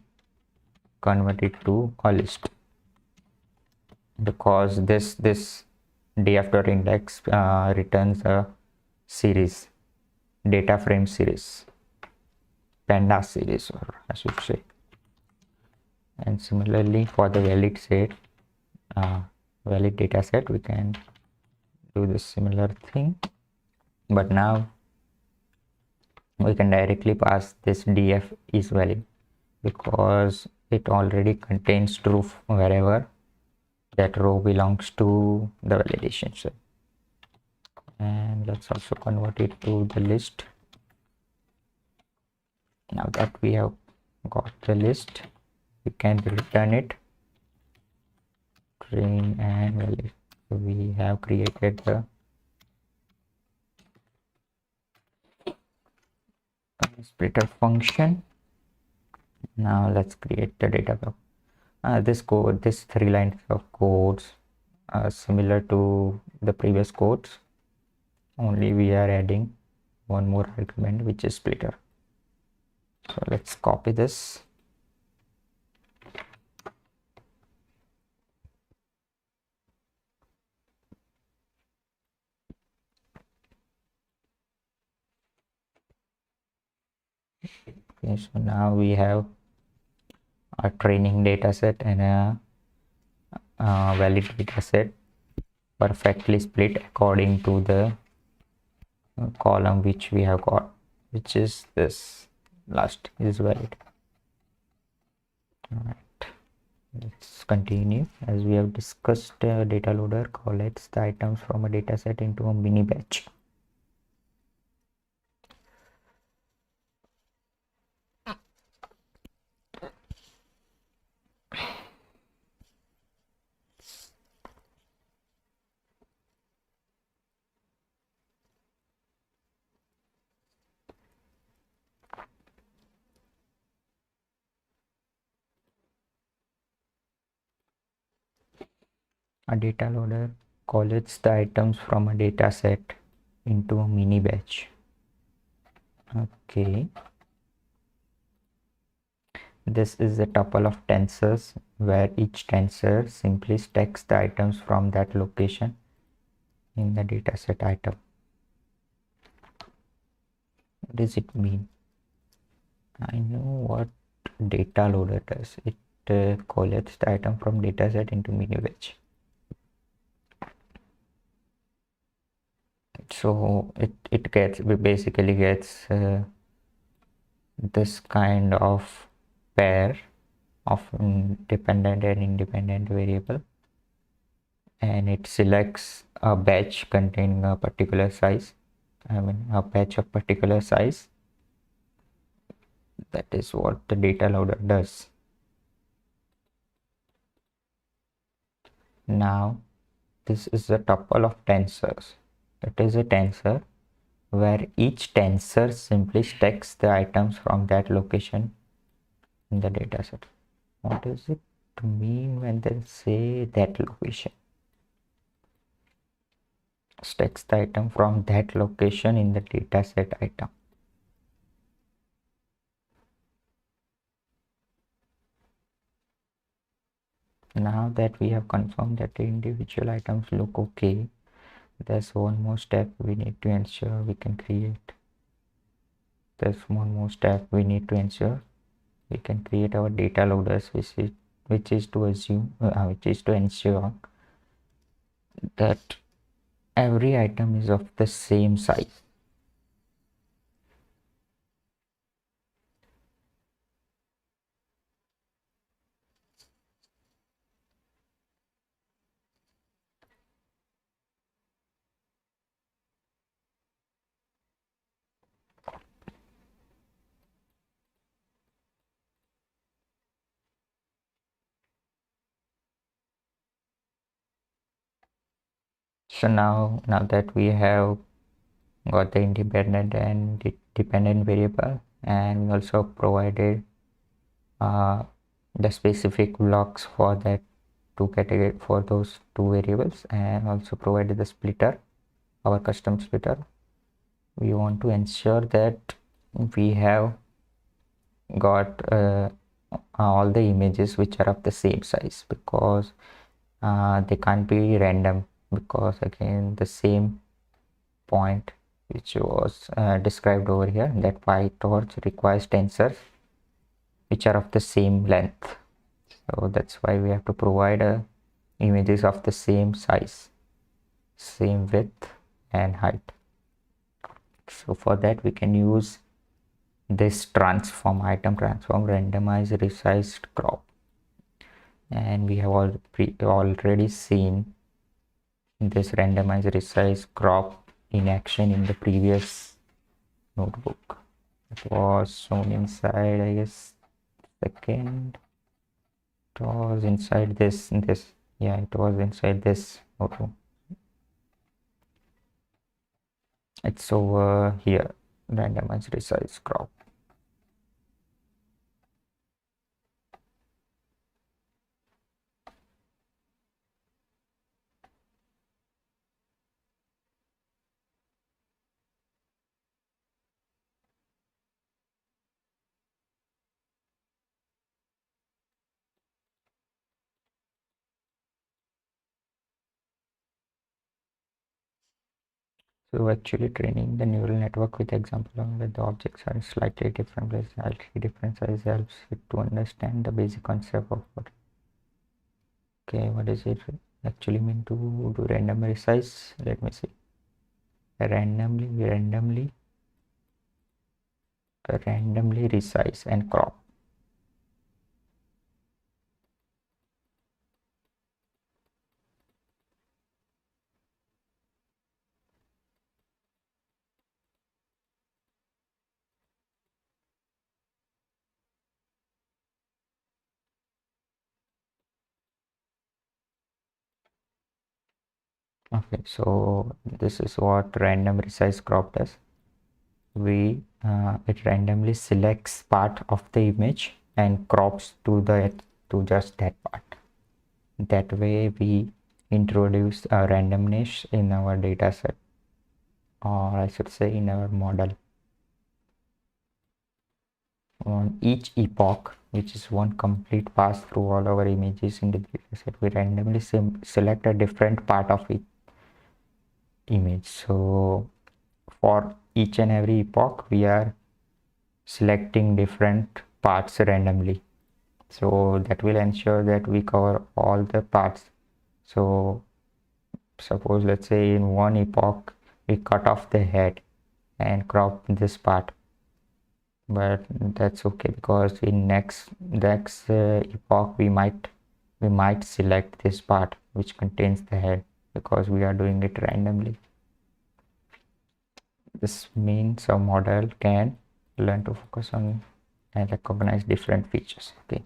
convert it to a list, because this df.index returns a series, data frame series, panda series, or I should say. And similarly for the valid set, valid data set, we can do the similar thing, but now we can directly pass this df is valid, because it already contains true wherever that row belongs to the validation set. And let's also convert it to the list. Now that we have got the list, we can return it, train and valid. So we have created the splitter function. Now let's create the data block. This 3 lines of codes are similar to the previous codes, only we are adding one more argument, which is splitter. So let's copy this. Okay, so now we have a training data set and a valid data set perfectly split according to the column which we have got, which is this last is valid. All right, let's continue. As we have discussed, data loader collects the items from a data set into a mini batch. A data loader collects the items from a data set into a mini batch. Okay, this is a tuple of tensors where each tensor simply stacks the items from that location in the dataset item. What does it mean? I know what data loader does. It collects the item from dataset into mini batch. So it basically gets this kind of pair of dependent and independent variable, and it selects a batch containing a particular size. A batch of particular size. That is what the data loader does. Now this is a tuple of tensors. It is a tensor where each tensor simply stacks the items from that location in the dataset. What does it mean when they say that location? Stacks the item from that location in the dataset item. Now that we have confirmed that the individual items look okay, there's one more step we need to ensure we can create. There's one more step we need to ensure we can create our data loaders, which is to ensure that every item is of the same size. So now that we have got the independent and dependent variable, and we also provided the specific blocks for that for those two variables, and also provided the splitter, our custom splitter. We want to ensure that we have got all the images which are of the same size, because they can't be random, because again the same point which was described over here, that PyTorch requires tensors which are of the same length. So that's why we have to provide images of the same size, same width and height. So for that we can use this item transform randomize resized crop, and we have already seen this randomize resize crop in action in the previous notebook. It was shown inside, I guess, second. It was inside this. Yeah, it was inside this notebook. It's over here, randomize resize crop. So actually training the neural network with example on where the objects are slightly different, slightly different size helps it to understand the basic concept of what. Okay, what does it actually mean to do random resize? Let me see. Randomly resize and crop. Okay, so this is what random resize crop does. It randomly selects part of the image and crops to just that part. That way we introduce a randomness in our data set, or I should say in our model. On each epoch, which is one complete pass through all our images in the data set, we randomly select a different part of each image. So for each and every epoch we are selecting different parts randomly, so that will ensure that we cover all the parts. So suppose, let's say in one epoch we cut off the head and crop this part, but that's okay because in next epoch we might select this part which contains the head, because we are doing it randomly. This means a model can learn to focus on and recognize different features. Okay,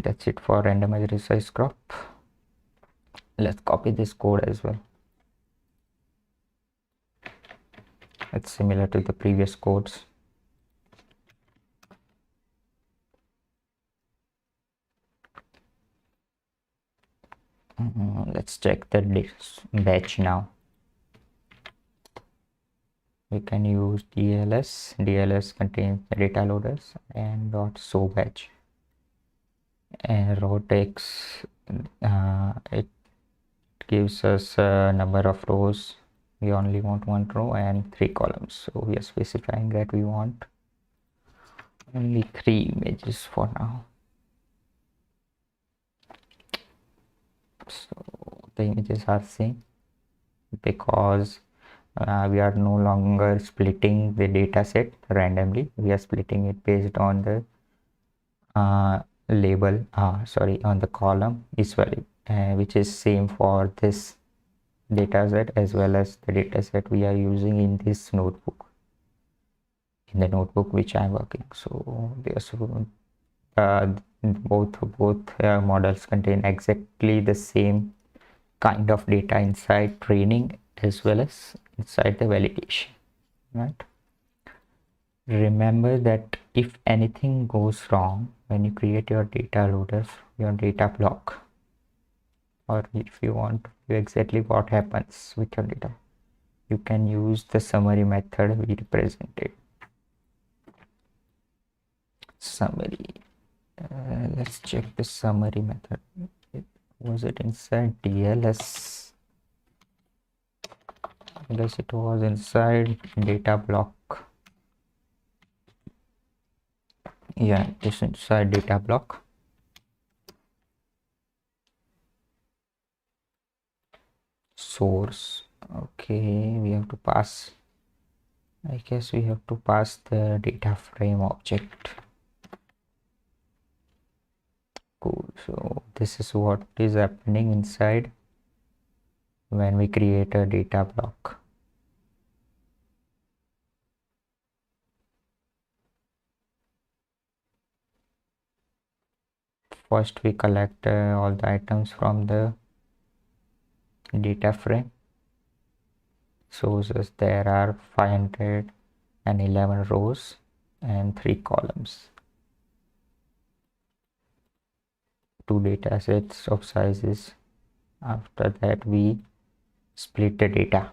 that's it for randomized resize crop. Let's copy this code as well. It's similar to the previous codes. Let's check the batch now. We can use dls contains the data loaders and .so batch, and row takes it gives us a number of rows. We only want one row and 3 columns, so we are specifying that we want only 3 images for now. So the images are same because we are no longer splitting the data set randomly. We are splitting it based on the label on the column is valid, which is same for this data set as well as the data set we are using in this notebook, in the notebook which I'm working. So there's both models contain exactly the same kind of data inside training as well as inside the validation, right? Remember that if anything goes wrong when you create your data loader, your data block, or if you want to know exactly what happens with your data, you can use the summary method we represented. Summary. Let's check the summary method. Was it inside DLS? Yes, it was inside data block. Yeah, it's inside data block. Source. Okay, we have to pass. I guess we have to pass the data frame object. Cool. So this is what is happening inside when we create a data block. First we collect all the items from the data frame. shows us there are 511 rows and 3 columns. 2 data sets of sizes. After that, we split the data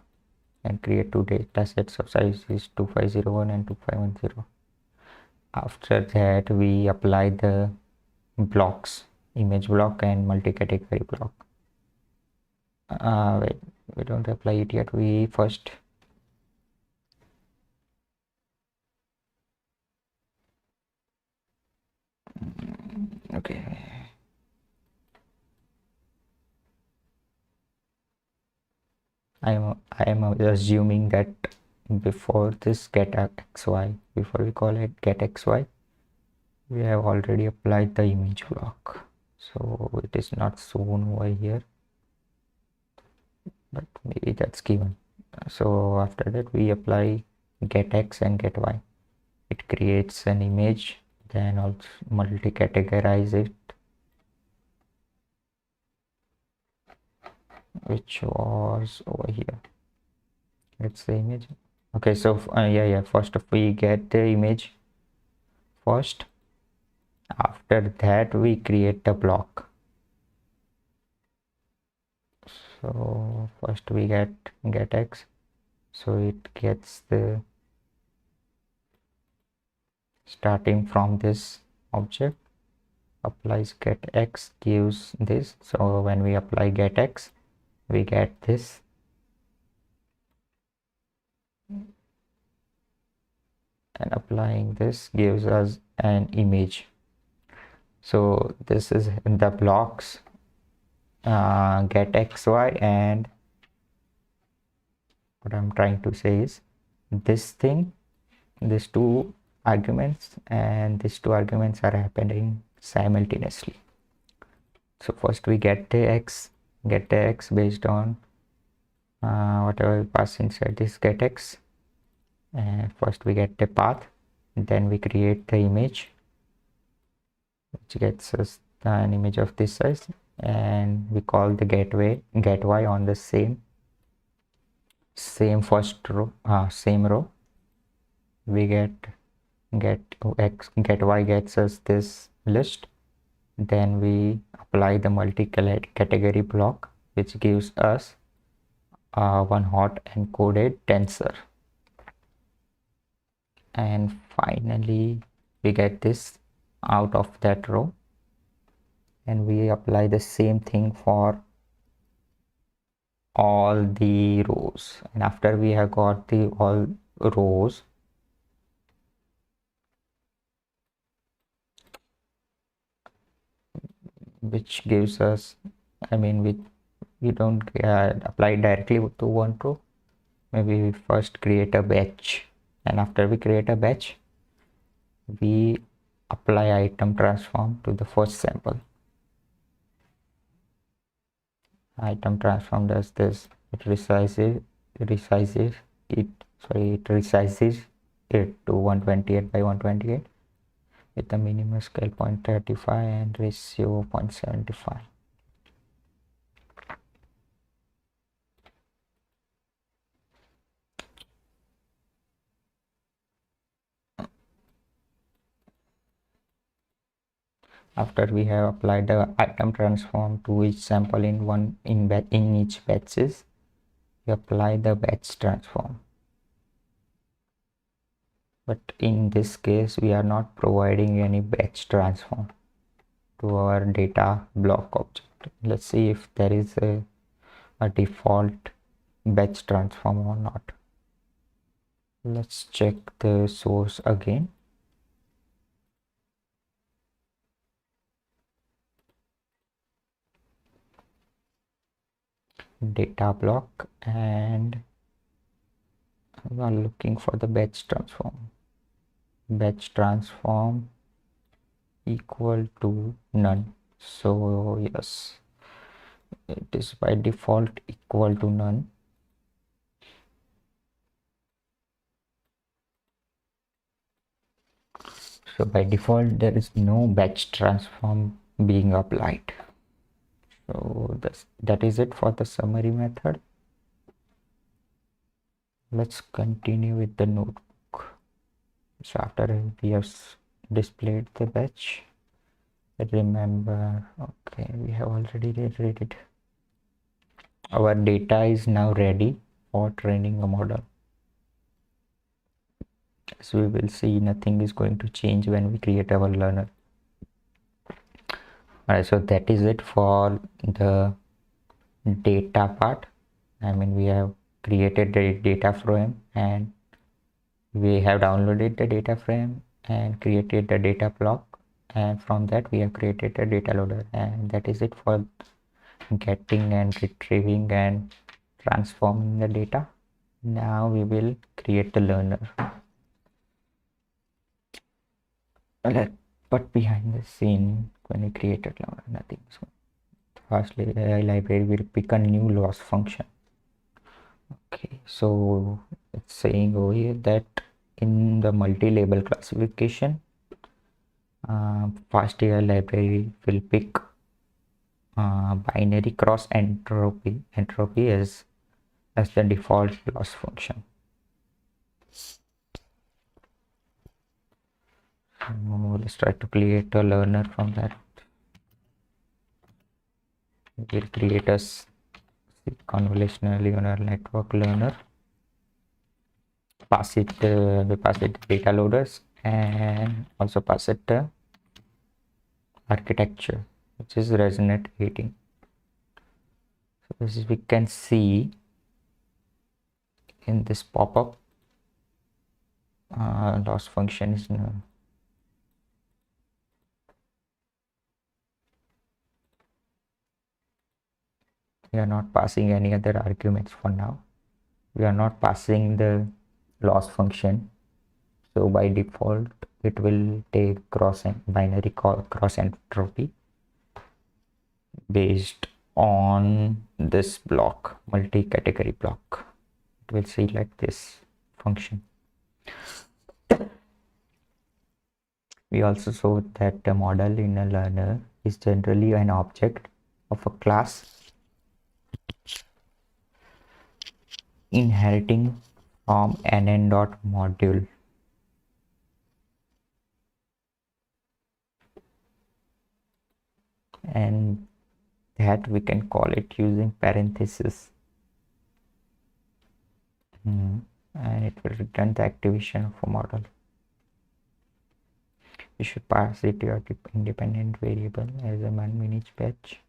and create 2 data sets of sizes 2501 and 2510. After that, we apply the blocks, image block and multi-category block. Wait, we don't apply it yet. We first okay. I am assuming that before this get xy, before we call it get xy, we have already applied the image block, so it is not shown over here, but maybe that's given. So after that, we apply get x and get y. It creates an image, then also multi-categorize it, which was over here. It's the image. Okay, so yeah, first we get the image first. After that, we create the block. So first we get x, so it gets the starting from this object, applies get x, gives this. So when we apply get x, we get this, and applying this gives us an image. So this is the blocks get xy, and what I'm trying to say is this thing, these two arguments and these two arguments are happening simultaneously. So first we get the x based on whatever we pass inside this get x, and first we get the path, then we create the image, which gets us an image of this size, and we call the get y on the same first row, same row. We get y gets us this list, then we apply the multi-category block, which gives us one hot encoded tensor, and finally we get this out of that row, and we apply the same thing for all the rows. And after we have got the all rows, which gives us, I mean, we don't apply directly to one row. Maybe we first create a batch, and after we create a batch, we apply item transform to the first sample. Item transform does this: it resizes it to 128 by 128 with a minimum scale 0.35 and ratio 0.75. After we have applied the item transform to each sample in each batches, we apply the batch transform. But in this case, we are not providing any batch transform to our data block object. Let's see if there is a default batch transform or not. Let's check the source again. Data block, and we are looking for the batch transform. Batch transform equal to none. So yes, it is by default equal to none. So by default there is no batch transform being applied. So that is it for the summary method. Let's continue with the notebook. So after we have displayed the batch, remember, okay, we have already read it. Our data is now ready for training a model. As we will see, nothing is going to change when we create our learner. Alright, so that is it for the data part. I mean, we have created the data frame and we have downloaded the data frame and created the data block, and from that we have created a data loader, and that is it for getting and retrieving and transforming the data. Now we will create the learner. But behind the scene, when we created learner, nothing. So firstly, AI library will pick a new loss function. Okay, so it's saying over here that in the multi-label classification, FastAI library will pick binary cross entropy as the default loss function. So let's try to create a learner from that. We'll create a convolutional neural network learner. Pass it we pass it data loaders and also pass it the architecture, which is resonate 18. So this is, we can see in this pop-up, loss function is null. We are not passing any other arguments for now. We are not passing the loss function, so by default it will take binary cross entropy based on this block, multi-category block. It will see like this function. We also saw that the model in a learner is generally an object of a class inheriting from nn.module. And that we can call it using parenthesis. And it will return the activation of a model. You should pass it your independent variable as a mini batch.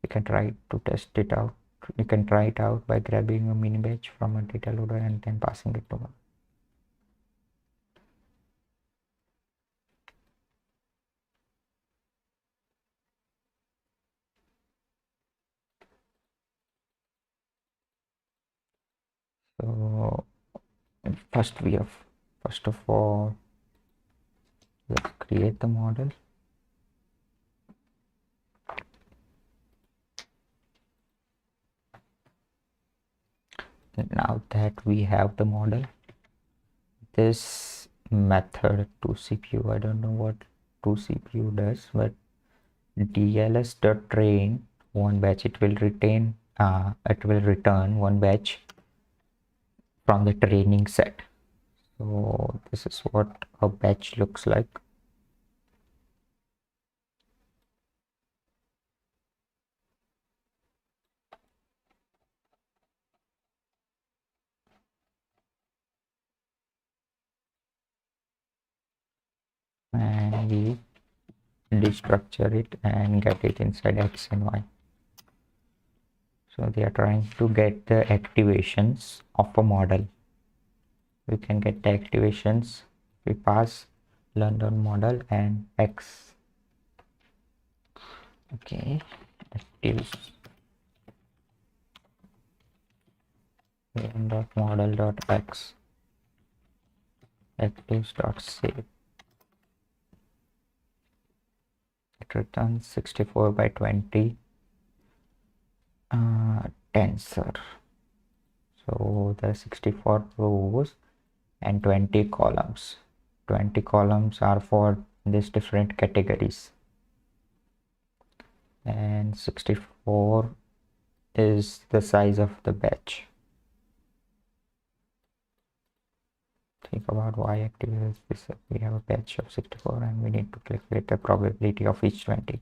You can try to test it out. You can try it out by grabbing a mini batch from a data loader and then passing it to one. So first of all, let's create the model. Now that we have the model, this method toCPU, I don't know what toCPU does, but dls.train one batch, it will return one batch from the training set. So this is what a batch looks like. And we destructure it and get it inside X and Y. So they are trying to get the activations of a model. We can get the activations. We pass learn model and X. Okay, actives learn.model.x actives.save. It returns 64 by 20 tensor. So the 64 rows and 20 columns. 20 columns are for these different categories, and 64 is the size of the batch. think about why activates this. We have a patch of 64 and we need to calculate the probability of each 20.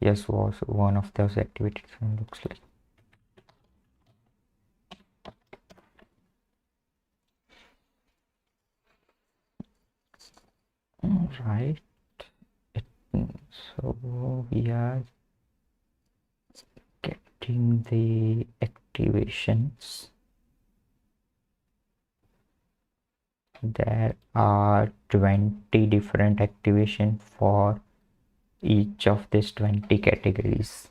Yes, was one of those activities and looks like. Right. So we are getting the activations. There are 20 different activations for each of these 20 categories.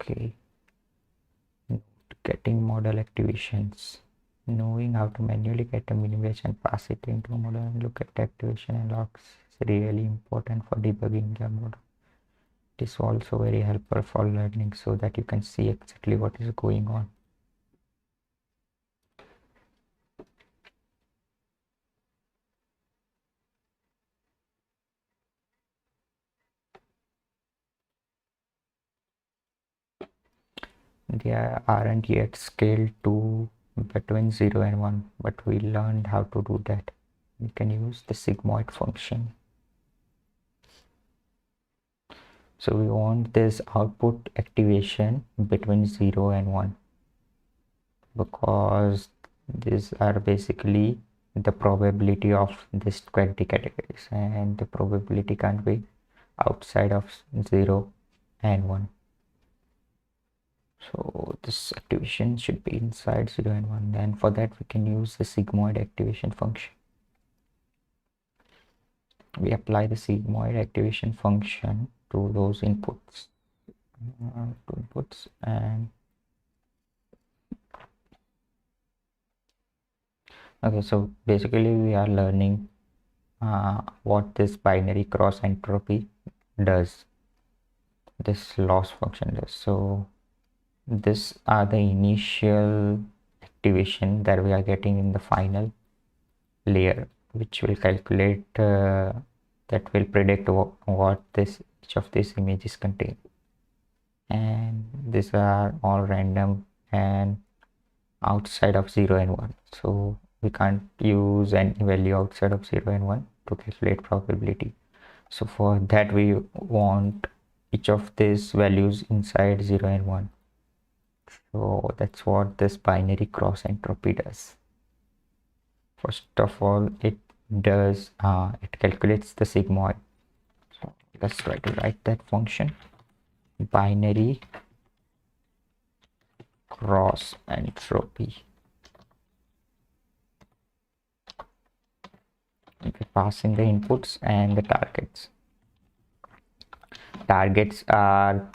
Okay. Getting model activations. Knowing how to manually get a mini batch and pass it into a model and look at the activation and logs is really important for debugging your model. It is also very helpful for learning so that you can see exactly what is going on. They aren't yet scaled to between 0 and 1, but we learned how to do that. We can use the sigmoid function. So we want this output activation between 0 and 1, because these are basically the probability of this 20 categories, and the probability can't be outside of 0 and 1. So this activation should be inside 0 and 1, and for that we can use the sigmoid activation function. We apply the sigmoid activation function to those inputs, and okay, so basically we are learning what this binary cross entropy does, this loss function does. So these are the initial activation that we are getting in the final layer, which will calculate that will predict what this each of these images contain, and these are all random and outside of 0 and 1, so we can't use any value outside of 0 and 1 to calculate probability. So for that we want each of these values inside 0 and 1. So that's what this binary cross entropy does. First of all, it does it calculates the sigmoid. So let's try to write that function, binary cross entropy. We pass in the inputs and the targets. Targets are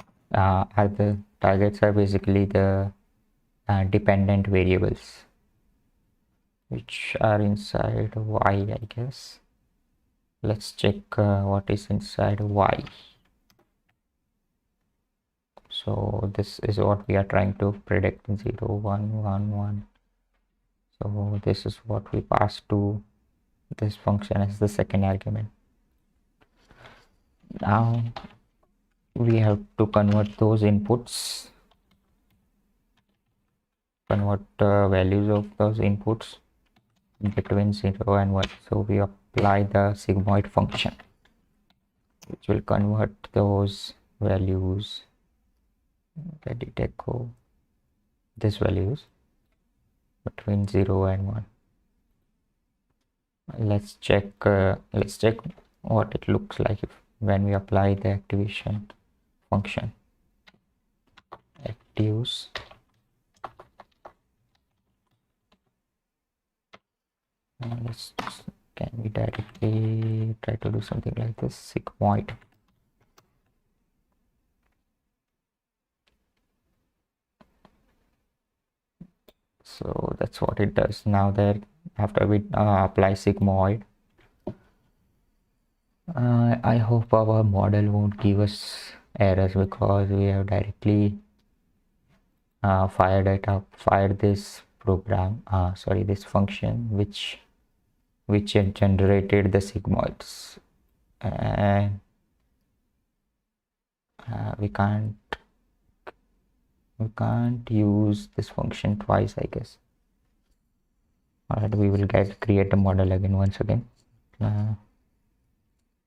basically the dependent variables which are inside y, I guess. Let's check what is inside y. So this is what we are trying to predict, 0 1 1 1. So this is what we pass to this function as the second argument. Now we have to convert those inputs, convert values of those inputs between 0 and 1. So we apply the sigmoid function, which will convert those values. Where did it go? These values between 0 and 1. Let's check what it looks like when we apply the activation function. Actives can we directly try to do something like this, sigmoid. So that's what it does. Now that after we apply sigmoid, I hope our model won't give us errors, because we have directly fired this program, this function which generated the sigmoids, and we can't we can't use this function twice, I guess. Alright, we will create a model again once again.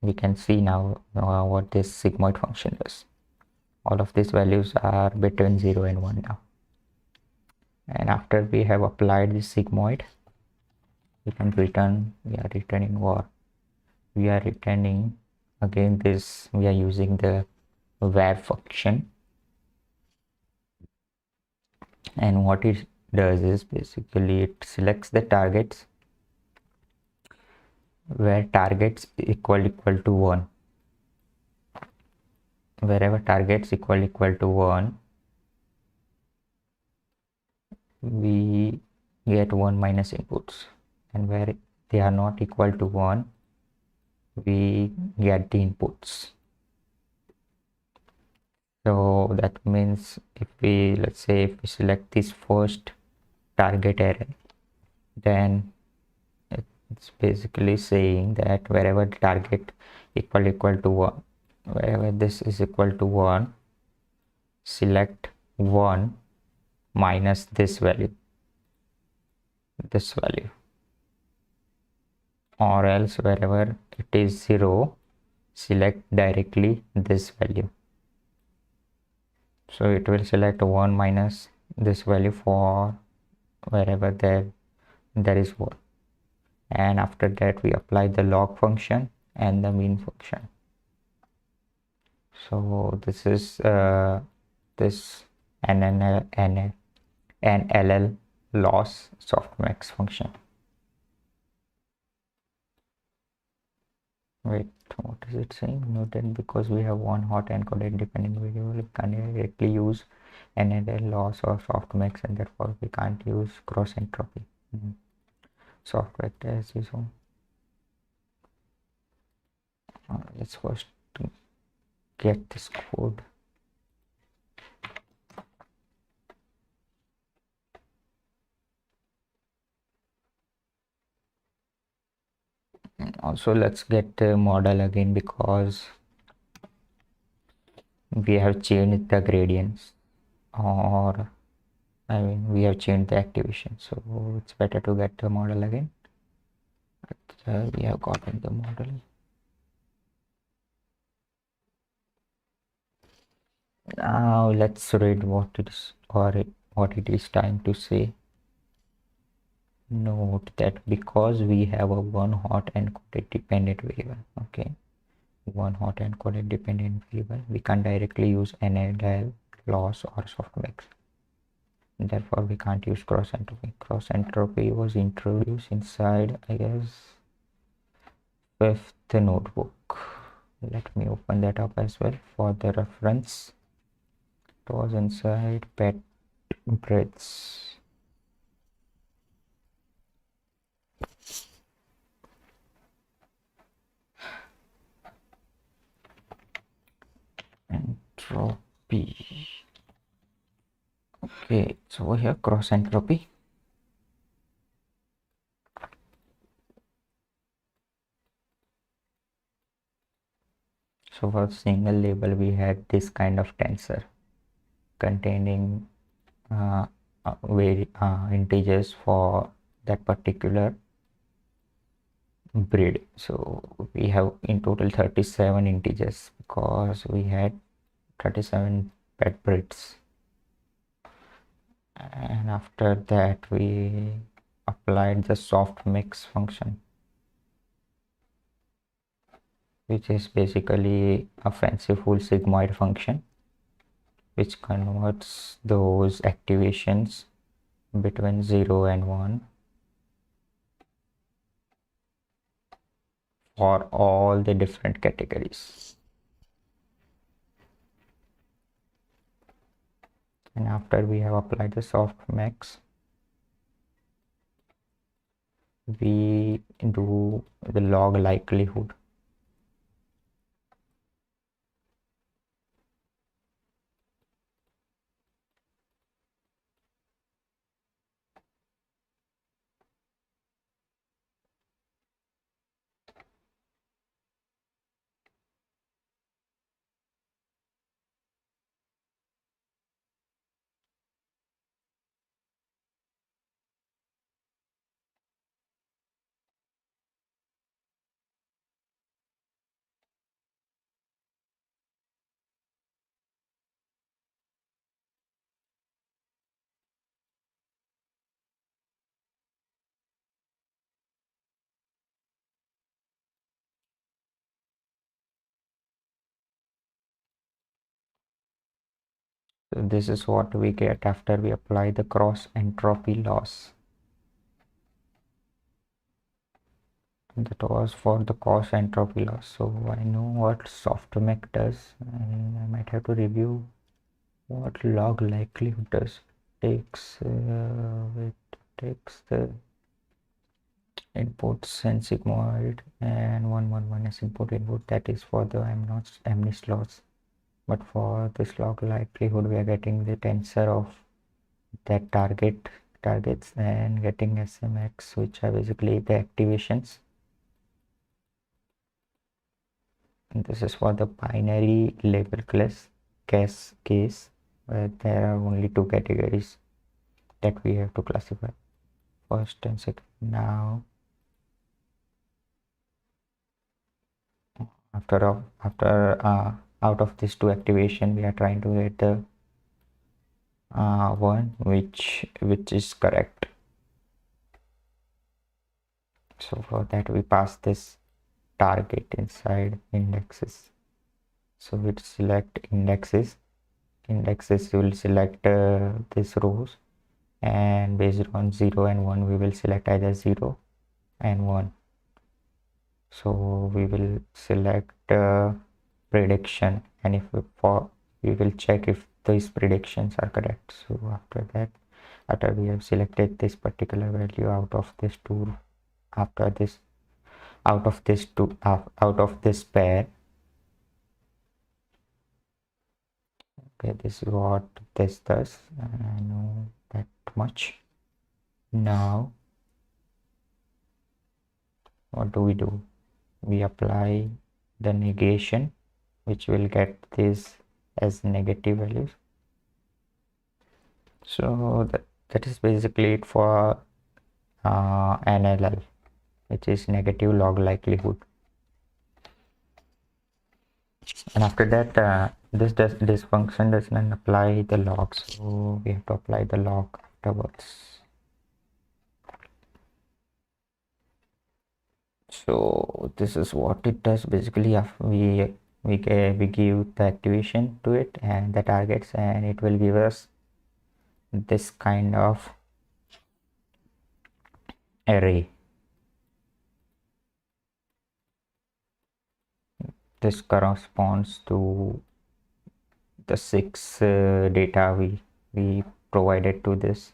We can see now what this sigmoid function does. All of these values are between 0 and 1 now. And after we have applied this sigmoid, we can return, we are returning again this, we are using the var function. And what it does is basically it selects the targets where targets equal to 1. Wherever targets equal to 1, we get 1 minus inputs, and where they are not equal to 1, we get the inputs. So that means if we, let's say, if we select this first target array, then it's basically saying that wherever the target equal to 1, wherever this is equal to 1, select 1 minus this value, or else wherever it is 0, select directly this value. So it will select 1 minus this value for wherever there is 1, and after that we apply the log function and the mean function. So this is this NLL loss softmax function. Wait, what is it saying? Noted because we have one hot encoded dependent variable, we can't directly use NLL loss or softmax, and therefore we can't use cross entropy. Soft vector as is home. Let's first get this code. Also, let's get the model again because we have changed the gradients, or I mean we have changed the activation, so it's better to get the model again. But, we have gotten the model. Now let's read what it is, or what it is trying to say. Note that because we have a one hot encoded dependent variable, okay, one hot encoded dependent variable, we can't directly use NLL loss or softmax. Therefore we can't use cross entropy. Cross entropy was introduced inside, I guess, 5th notebook. Let me open that up as well for the reference. It was inside pet breads. Entropy. Okay, so here cross entropy. So for single label we had this kind of tensor containing integers for that particular breed. So we have in total 37 integers because we had 37 pet breeds, and after that we applied the softmax function, which is basically a fanciful sigmoid function which converts those activations between 0 and 1 for all the different categories. And after we have applied the softmax, we do the log likelihood. So this is what we get after we apply the cross entropy loss. That was for the cross entropy loss. So I know what softmax does, and I might have to review what log likelihood does. It takes the inputs and sigmoid and 1 minus input, that is for the MNIST loss. But for this log likelihood, we are getting the tensor of that targets and getting SMX, which are basically the activations. And this is for the binary label case where there are only two categories that we have to classify, first and second. Now after out of these two activation, we are trying to get the one which is correct. So for that we pass this target inside indexes. So we select indexes will select these rows, and based on 0 and 1 we will select either 0 and 1. So we will select prediction, and if we will check if these predictions are correct. So after we have selected this particular value out of this two, after this out of this pair, okay, this is what this does. I know that much. Now what do? We apply the negation, which will get this as negative values. So that is basically it for NLL, which is negative log likelihood. And after that, this function does not apply the log, so we have to apply the log afterwards. So this is what it does basically. We give the activation to it and the targets, and it will give us this kind of array. This corresponds to the 6 data we provided to this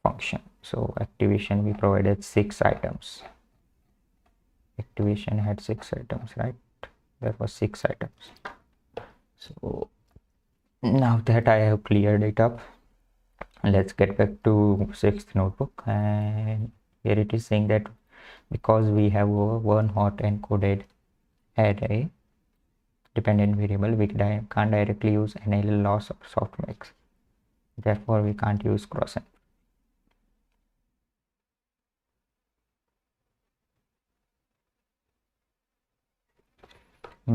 function. So activation, we provided 6 items. Activation had 6 items, right? There were 6 items. So now that I have cleared it up, let's get back to 6th notebook, and here it is saying that because we have a one hot encoded array dependent variable, we can't directly use NLL loss or softmax. Therefore we can't use cross.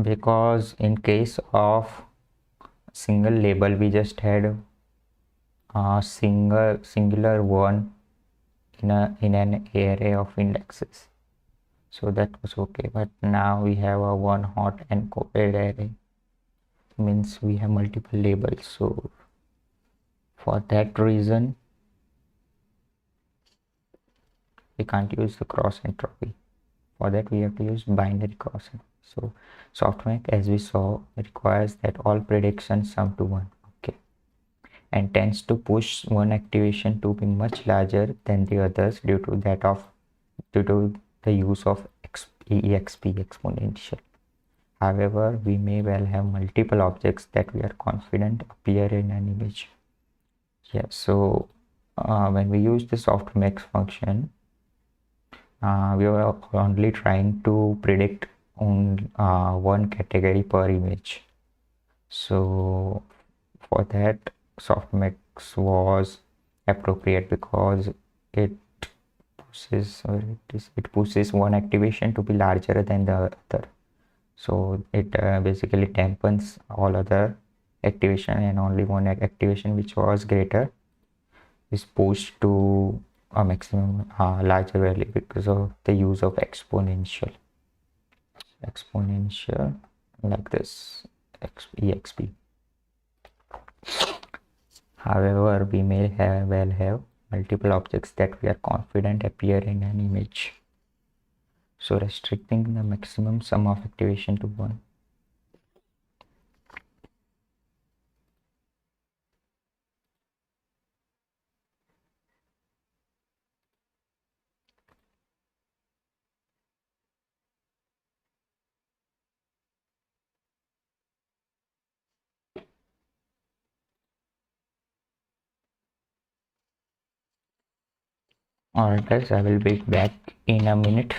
Because in case of single label, we just had a singular one in an array of indexes, so that was okay. But now we have a one hot encoded array, means we have multiple labels. So for that reason we can't use the cross entropy. For that we have to use binary cross entropy. So softmax, as we saw, requires that all predictions sum to 1, okay, and tends to push one activation to be much larger than the others due to the use of exp exponential. However, we may well have multiple objects that we are confident appear in an image. Yeah, so when we use the softmax function, we are only trying to predict on one category per image. So for that, softmax was appropriate because it pushes one activation to be larger than the other. So it basically dampens all other activation, and only one activation which was greater is pushed to a maximum larger value because of the use of exponential like this exp. However, we may well have multiple objects that we are confident appear in an image. So restricting the maximum sum of activation to 1. Alright guys, I will be back in a minute.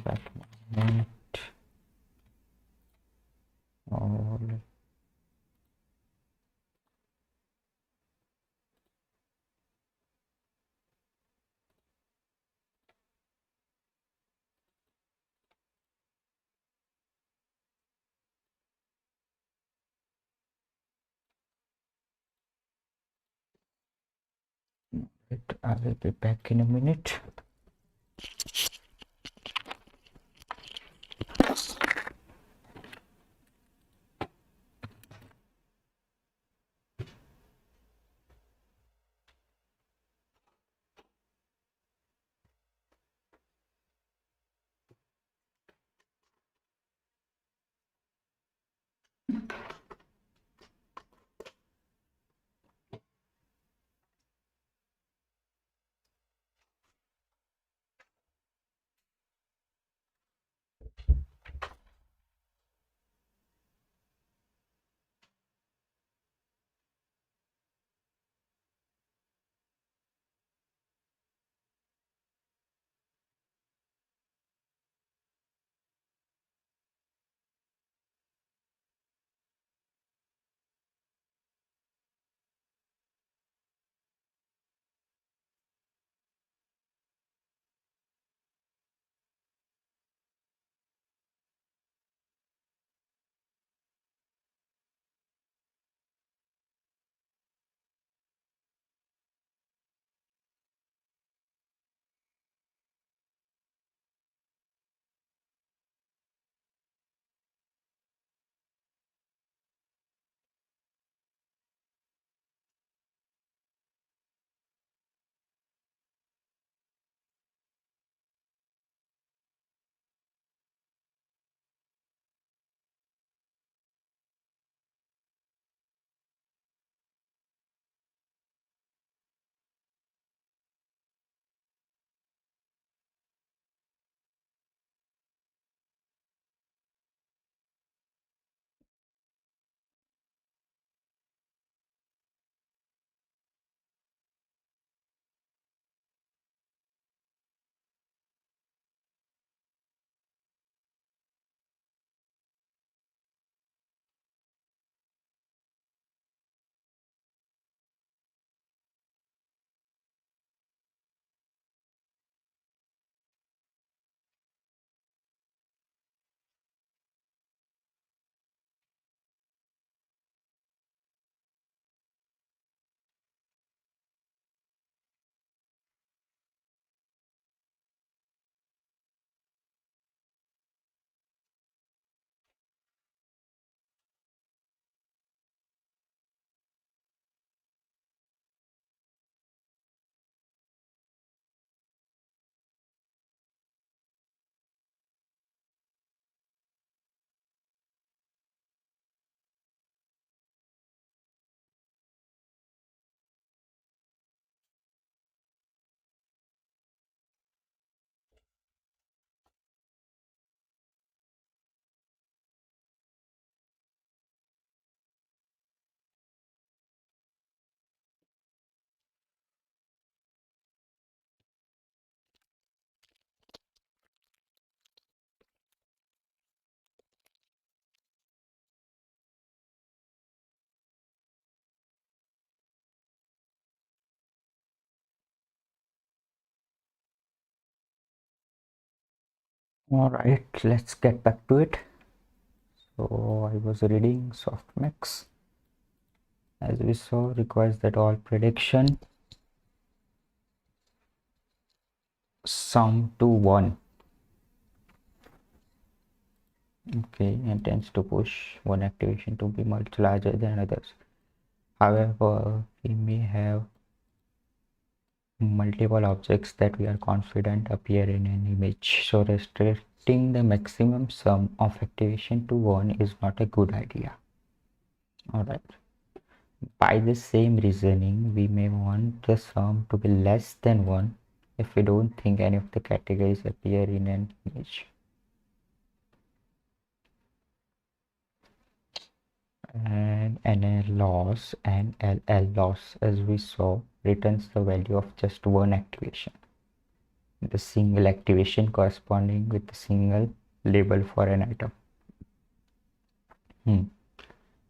Back in a minute. Oh, I will be back in a minute. Alright, let's get back to it. So I was reading softmax. As we saw, requires that all prediction sum to 1. Okay, and tends to push one activation to be much larger than others. However, we may have multiple objects that we are confident appear in an image, so restricting the maximum sum of activation to 1 is not a good idea. Alright. By the same reasoning, we may want the sum to be less than 1 if we don't think any of the categories appear in an image. And NL loss and LL loss, as we saw, returns the value of just one activation, the single activation corresponding with the single label for an item.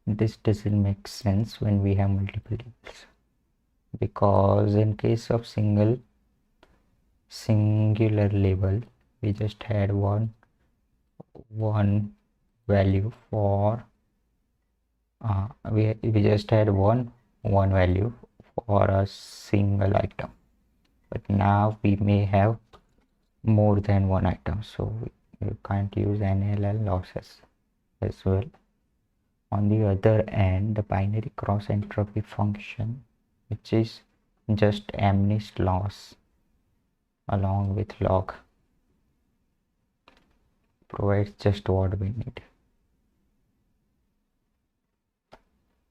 This doesn't make sense when we have multiple labels, because in case of singular label, we just had one value for we just had one value for a single item, but now we may have more than one item, so you can't use NLL losses as well. On the other end, the binary cross entropy function, which is just MNIST loss along with log, provides just what we need.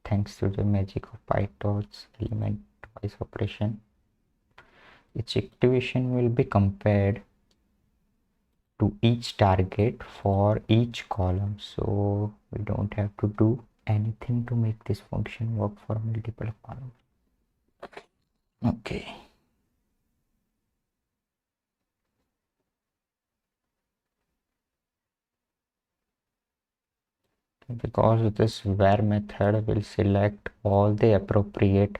Thanks to the magic of PyTorch's element-wise operation, each activation will be compared to each target for each column, so we don't have to do anything to make this function work for multiple columns. Okay. Because this where method will select all the appropriate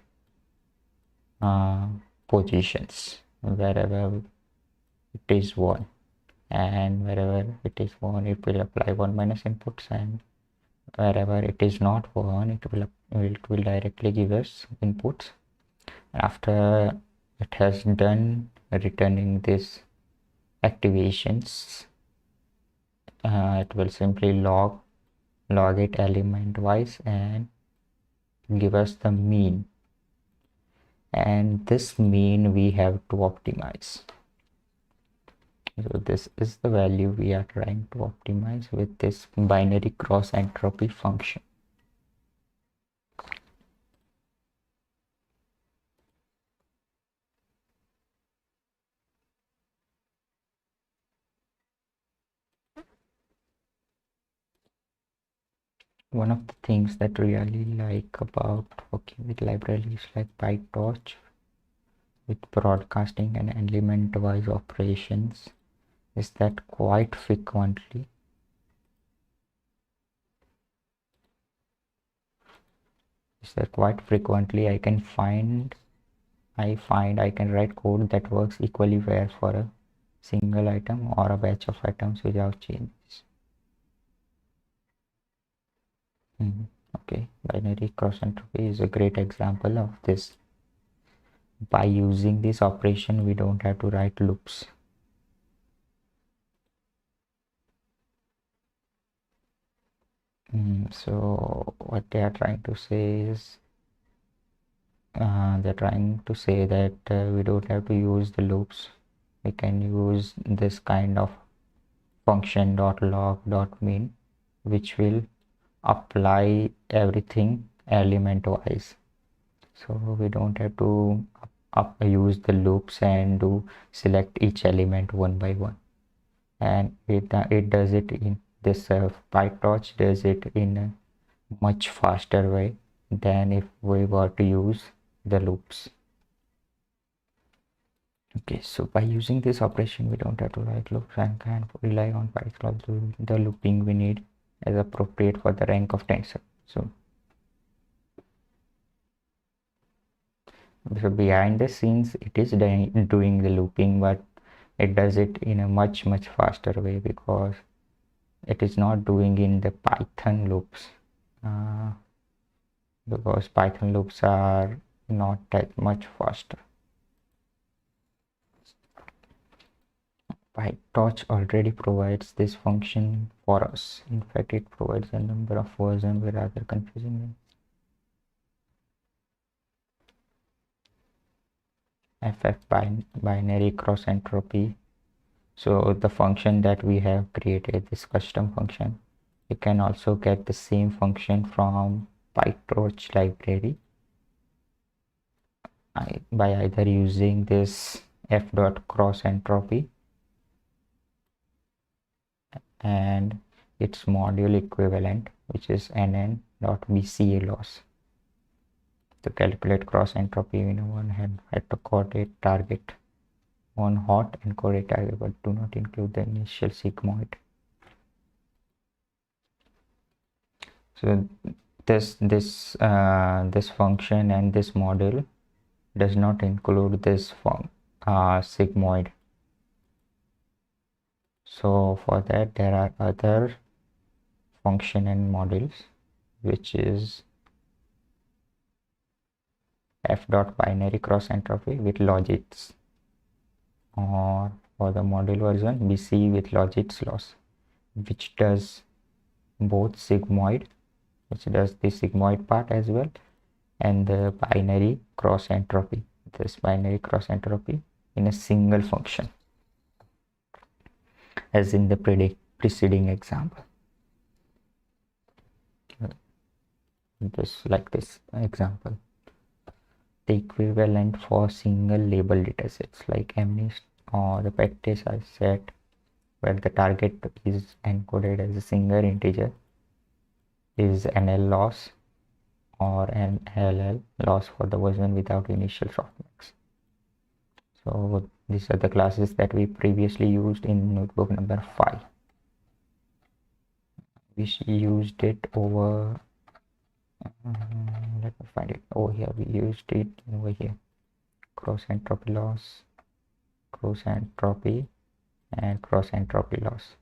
positions wherever it is 1, and wherever it is 1 it will apply 1 minus inputs, and wherever it is not 1 it will directly give us inputs. After it has done returning this activations, it will simply log it element wise and give us the mean, and this mean we have to optimize. So this is the value we are trying to optimize with this binary cross entropy function. One of the things that I really like about working with libraries like PyTorch with broadcasting and element wise operations is that quite frequently I can write code that works equally well for a single item or a batch of items without changes. Okay, binary cross entropy is a great example of this. By using this operation, we don't have to write loops. So what they are trying to say is they're trying to say that we don't have to use the loops. We can use this kind of function .log.mean, which will apply everything element wise, so we don't have to use the loops and do select each element one by one, and it does it in this PyTorch does it in a much faster way than if we were to use the loops. Okay, so by using this operation we don't have to write loops and can rely on Python to do the looping we need as appropriate for the rank of tensor. So behind the scenes it is doing the looping, but it does it in a much faster way because it is not doing in the Python loops, because Python loops are not that much faster. PyTorch already provides this function for us. In fact, it provides a number of versions with rather confusing. Binary cross entropy. So the function that we have created, this custom function, you can also get the same function from PyTorch library by either using this f.cross entropy and its module equivalent, which is nn.bca loss. To calculate cross entropy, we on one hand had to coordinate target on hot and coordinate target, but do not include the initial sigmoid. So this function and this module does not include this sigmoid. So for that there are other function and modules, which is f.binary cross entropy with logits, or for the module version bc with logits loss, which does both sigmoid, which does the sigmoid part as well, and the binary cross entropy, this binary cross entropy in a single function, as in the preceding example. Just like this example, the equivalent for single label datasets like MNIST or the FastAI set, where the target is encoded as a single integer, is NL loss or an LL loss for the version without initial softmax. So these are the classes that we previously used in notebook number 5. We used it over let me find it over here. We used it over here: cross entropy loss, cross entropy, and cross entropy loss.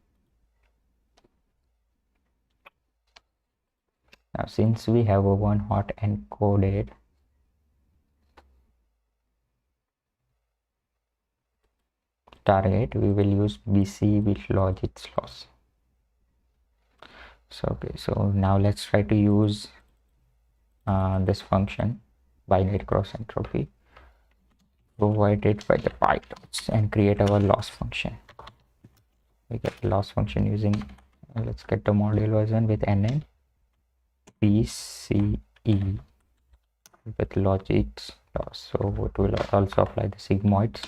Now since we have a one hot encoded target, we will use BC with logits loss. So okay, so now let's try to use this function binary cross entropy provided by the PyTorch and create our loss function. We get the loss function using let's get the module version with nn bce with logits loss. So it will also apply the sigmoids,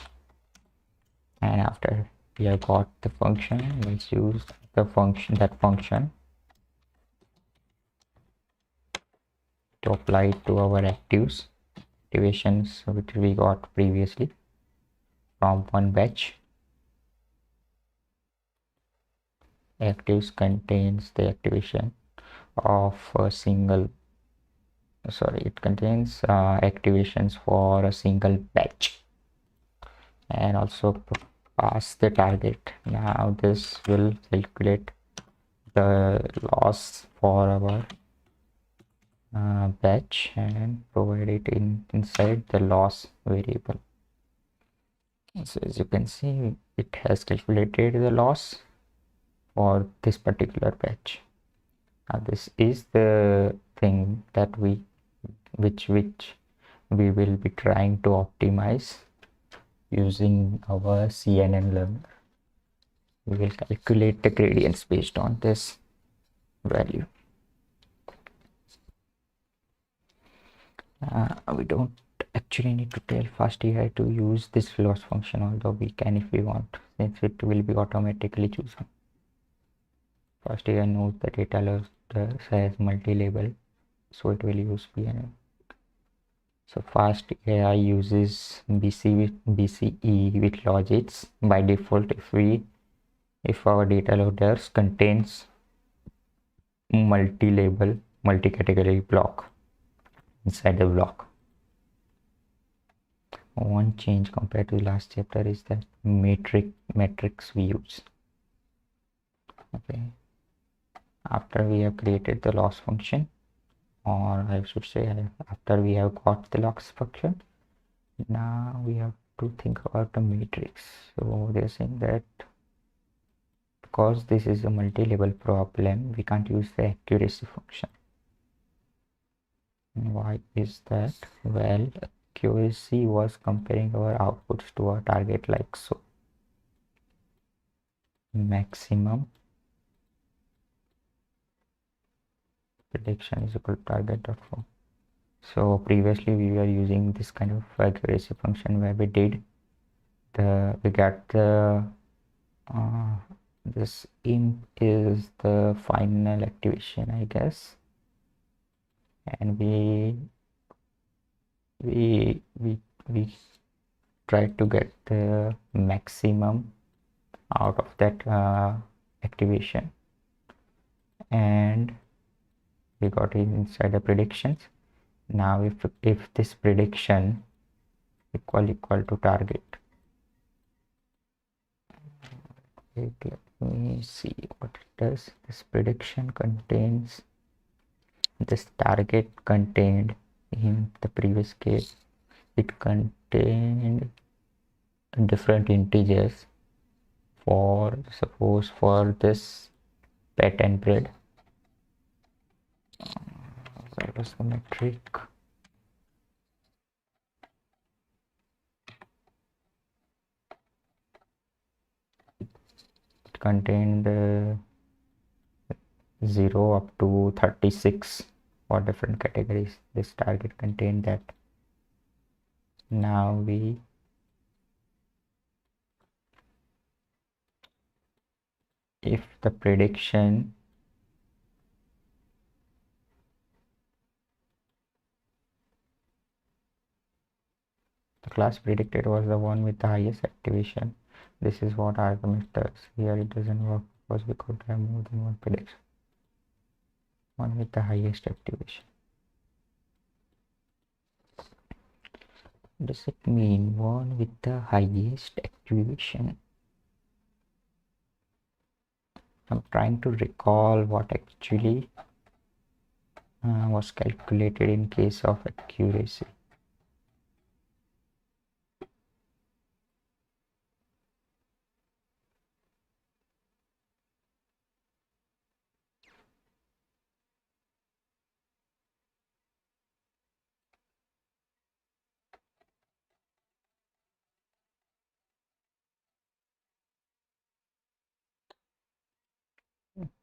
and after we have got the function, let's use the function to apply it to our activations which we got previously from one batch. Actives contains the activation of a single it contains activations for a single batch, and also pass the target. Now this will calculate the loss for our batch and provide it inside the loss variable. So as you can see, it has calculated the loss for this particular batch. Now this is the thing that which we will be trying to optimize using our CNN learner. We will calculate the gradients based on this value. We don't actually need to tell FastAI to use this loss function, although we can if we want, since it will be automatically chosen. FastAI knows the data loss has multi-label, so it will use PNL. So FastAI uses BCE with logits by default if our data loaders contains multi-label, multi-category block inside the block. One change compared to the last chapter is that metrics we use. Okay, after we have created the loss function, or I should say after we have got the loss function, now we have to think about the matrix. So they're saying that because this is a multi-level problem, we can't use the accuracy function. Why is that? Well, accuracy was comparing our outputs to our target like so. Maximum prediction is equal to target.form. So previously we were using this kind of accuracy function where we got the this imp is the final activation, I guess, and we tried to get the maximum out of that activation, and we got it inside the predictions. Now if this prediction equal to target, wait, let me see what it does. This prediction contains this target contained in the previous case, it contained different integers. For suppose for this pet and bread, that was the metric. It contained 0 up to 36 for different categories. This target contained that. Now if the prediction the class predicted was the one with the highest activation, this is what argument does. Here it doesn't work because we could have more than one prediction. One with the highest activation. Does it mean one with the highest activation? I'm trying to recall what actually was calculated in case of accuracy.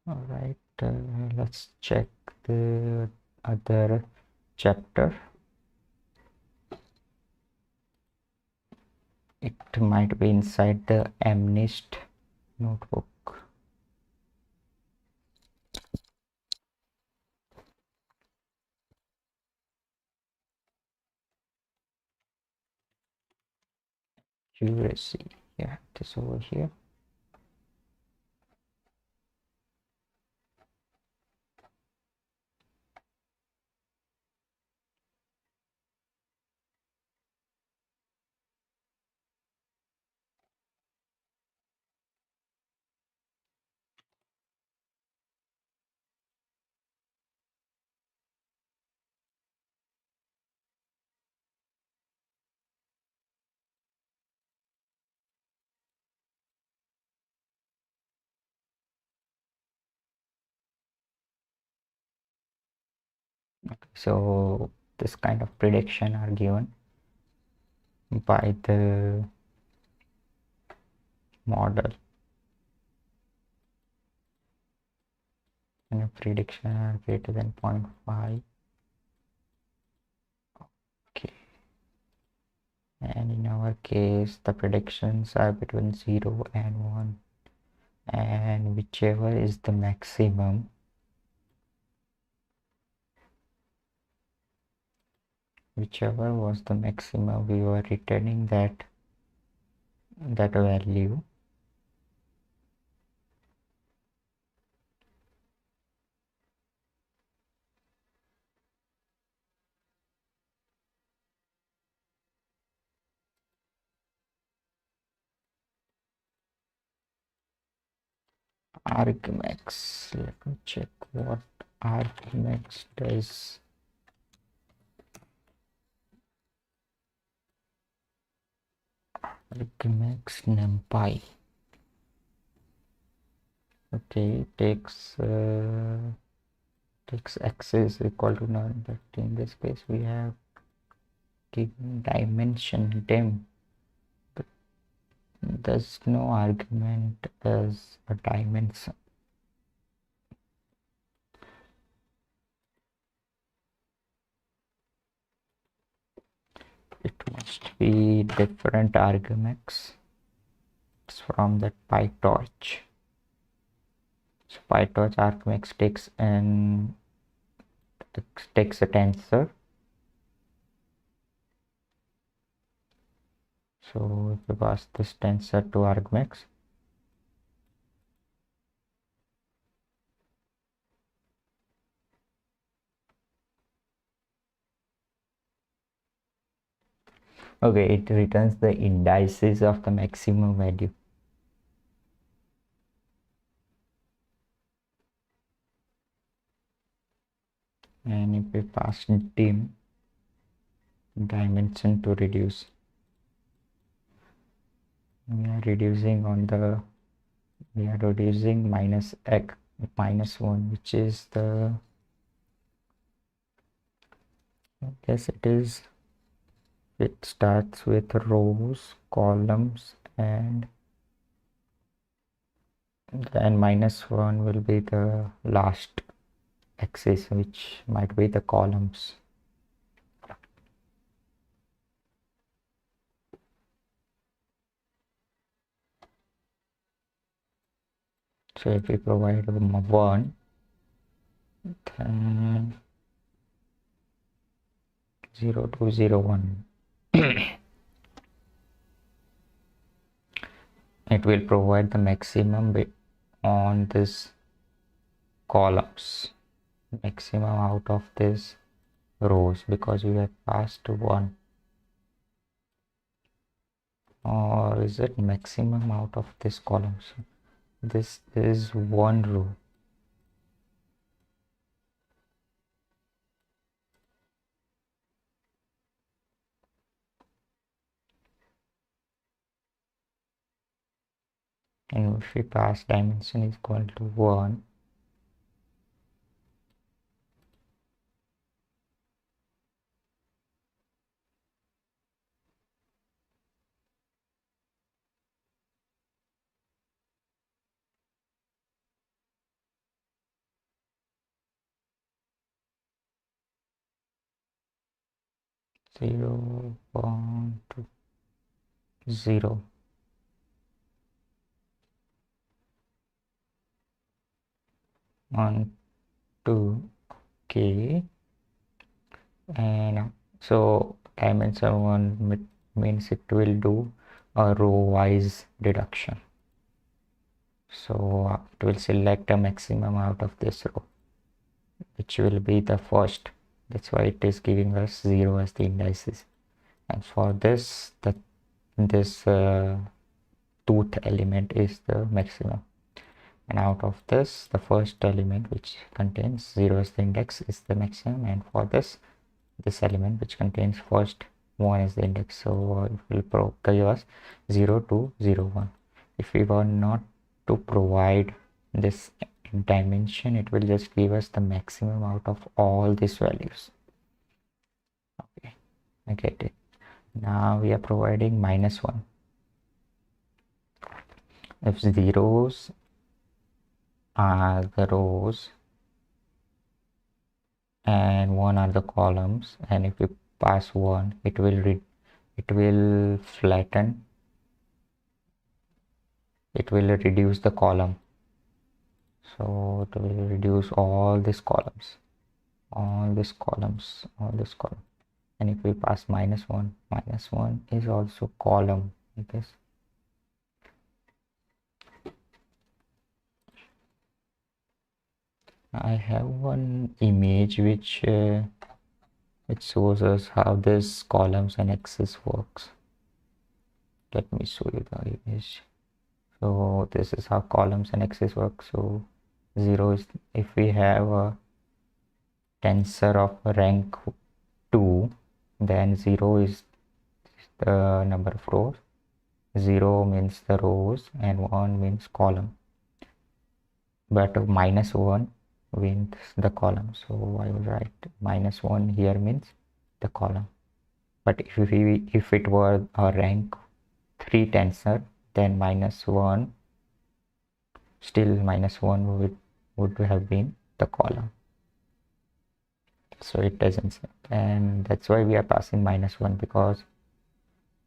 All right, let's check the other chapter. It might be inside the MNIST notebook. Accuracy, yeah, this over here. Okay, so this kind of prediction are given by the model, and a prediction are greater than 0.5. Okay, and in our case the predictions are between 0 and 1, and whichever is the maximum, whichever was the maximum, we were returning that value. Argmax, let me check what Argmax does. Argmax numpy. Okay, takes x is equal to none, but in this case we have given dimension dim, but there's no argument as a dimension. It must be different arguments from that PyTorch. So PyTorch arguments takes a tensor. So if we pass this tensor to argmax, okay, it returns the indices of the maximum value. And if we pass dim dimension to reduce, we are reducing minus x minus 1, which is the, yes, it starts with rows, columns, and then minus 1 will be the last axis, which might be the columns. So if we provide 1, then 0 to 0 1, it will provide the maximum bit on this columns, maximum out of this rows, because we have passed 1. Or is it maximum out of this columns? This is 1 row. And if we pass dimension is equal to 1, zero, 1, 2, 0, 1, 2, okay. And so dimension 1 means it will do a row wise deduction. So it will select a maximum out of this row, which will be the first. That's why it is giving us 0 as the indices. And for this, this tooth element is the maximum. And out of this, the first element, which contains 0 as the index, is the maximum. And for this element, which contains first 1 is the index. So it will give us 0 to 0 1. If we were not to provide this dimension, it will just give us the maximum out of all these values. Okay, I get it. Now we are providing minus 1. If zeros are the rows and 1 are the columns, and if we pass 1, it will flatten, it will reduce the column. So it will reduce all these columns, all these columns, all this column. And if we pass minus 1 is also column, I guess. I have one image which shows us how this columns and axis works. Let me show you the image. So this is how columns and axis work. So 0 is, if we have a tensor of rank 2, then 0 is the number of rows, 0 means the rows, and 1 means column. but -1 means the column. So I will write -1 here means the column. But if it were a rank 3 tensor, then -1, still -1 would have been the column. So it doesn't say, and that's why we are passing -1, because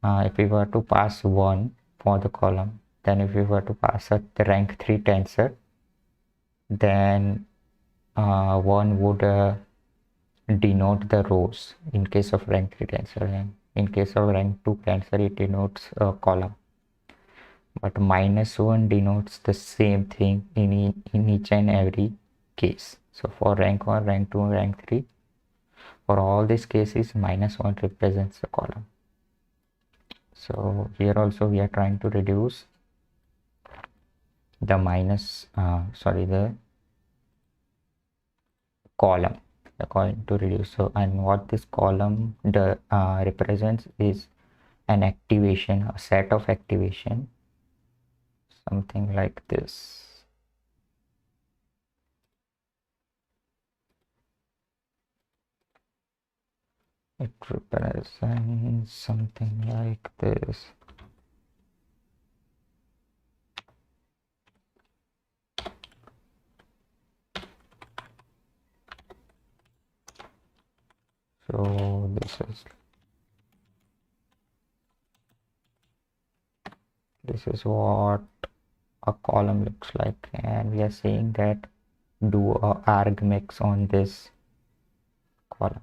if we were to pass 1 for the column, then if we were to pass the rank 3 tensor, then 1 would denote the rows in case of rank 3 tensor, and in case of rank 2 tensor it denotes a column. But -1 denotes the same thing in each and every case. So for rank 1, rank 2, rank 3, for all these cases -1 represents the column. So here also we are trying to reduce the the column, according to reduce. So, and what this column represents is an activation, a set of activation, something like this. It represents something like this. So this is what a column looks like, and we are saying that do a argmix on this column,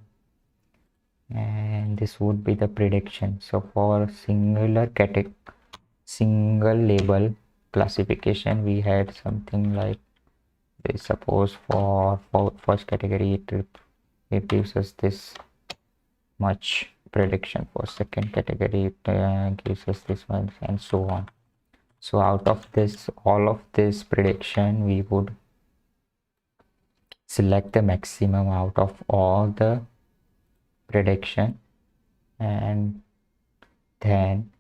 and this would be the prediction. So for single label classification, we had something like this. Suppose for first category it gives us this much prediction, for second category it gives us this one, and so on. So out of this, all of this prediction, we would select the maximum out of all the prediction, and then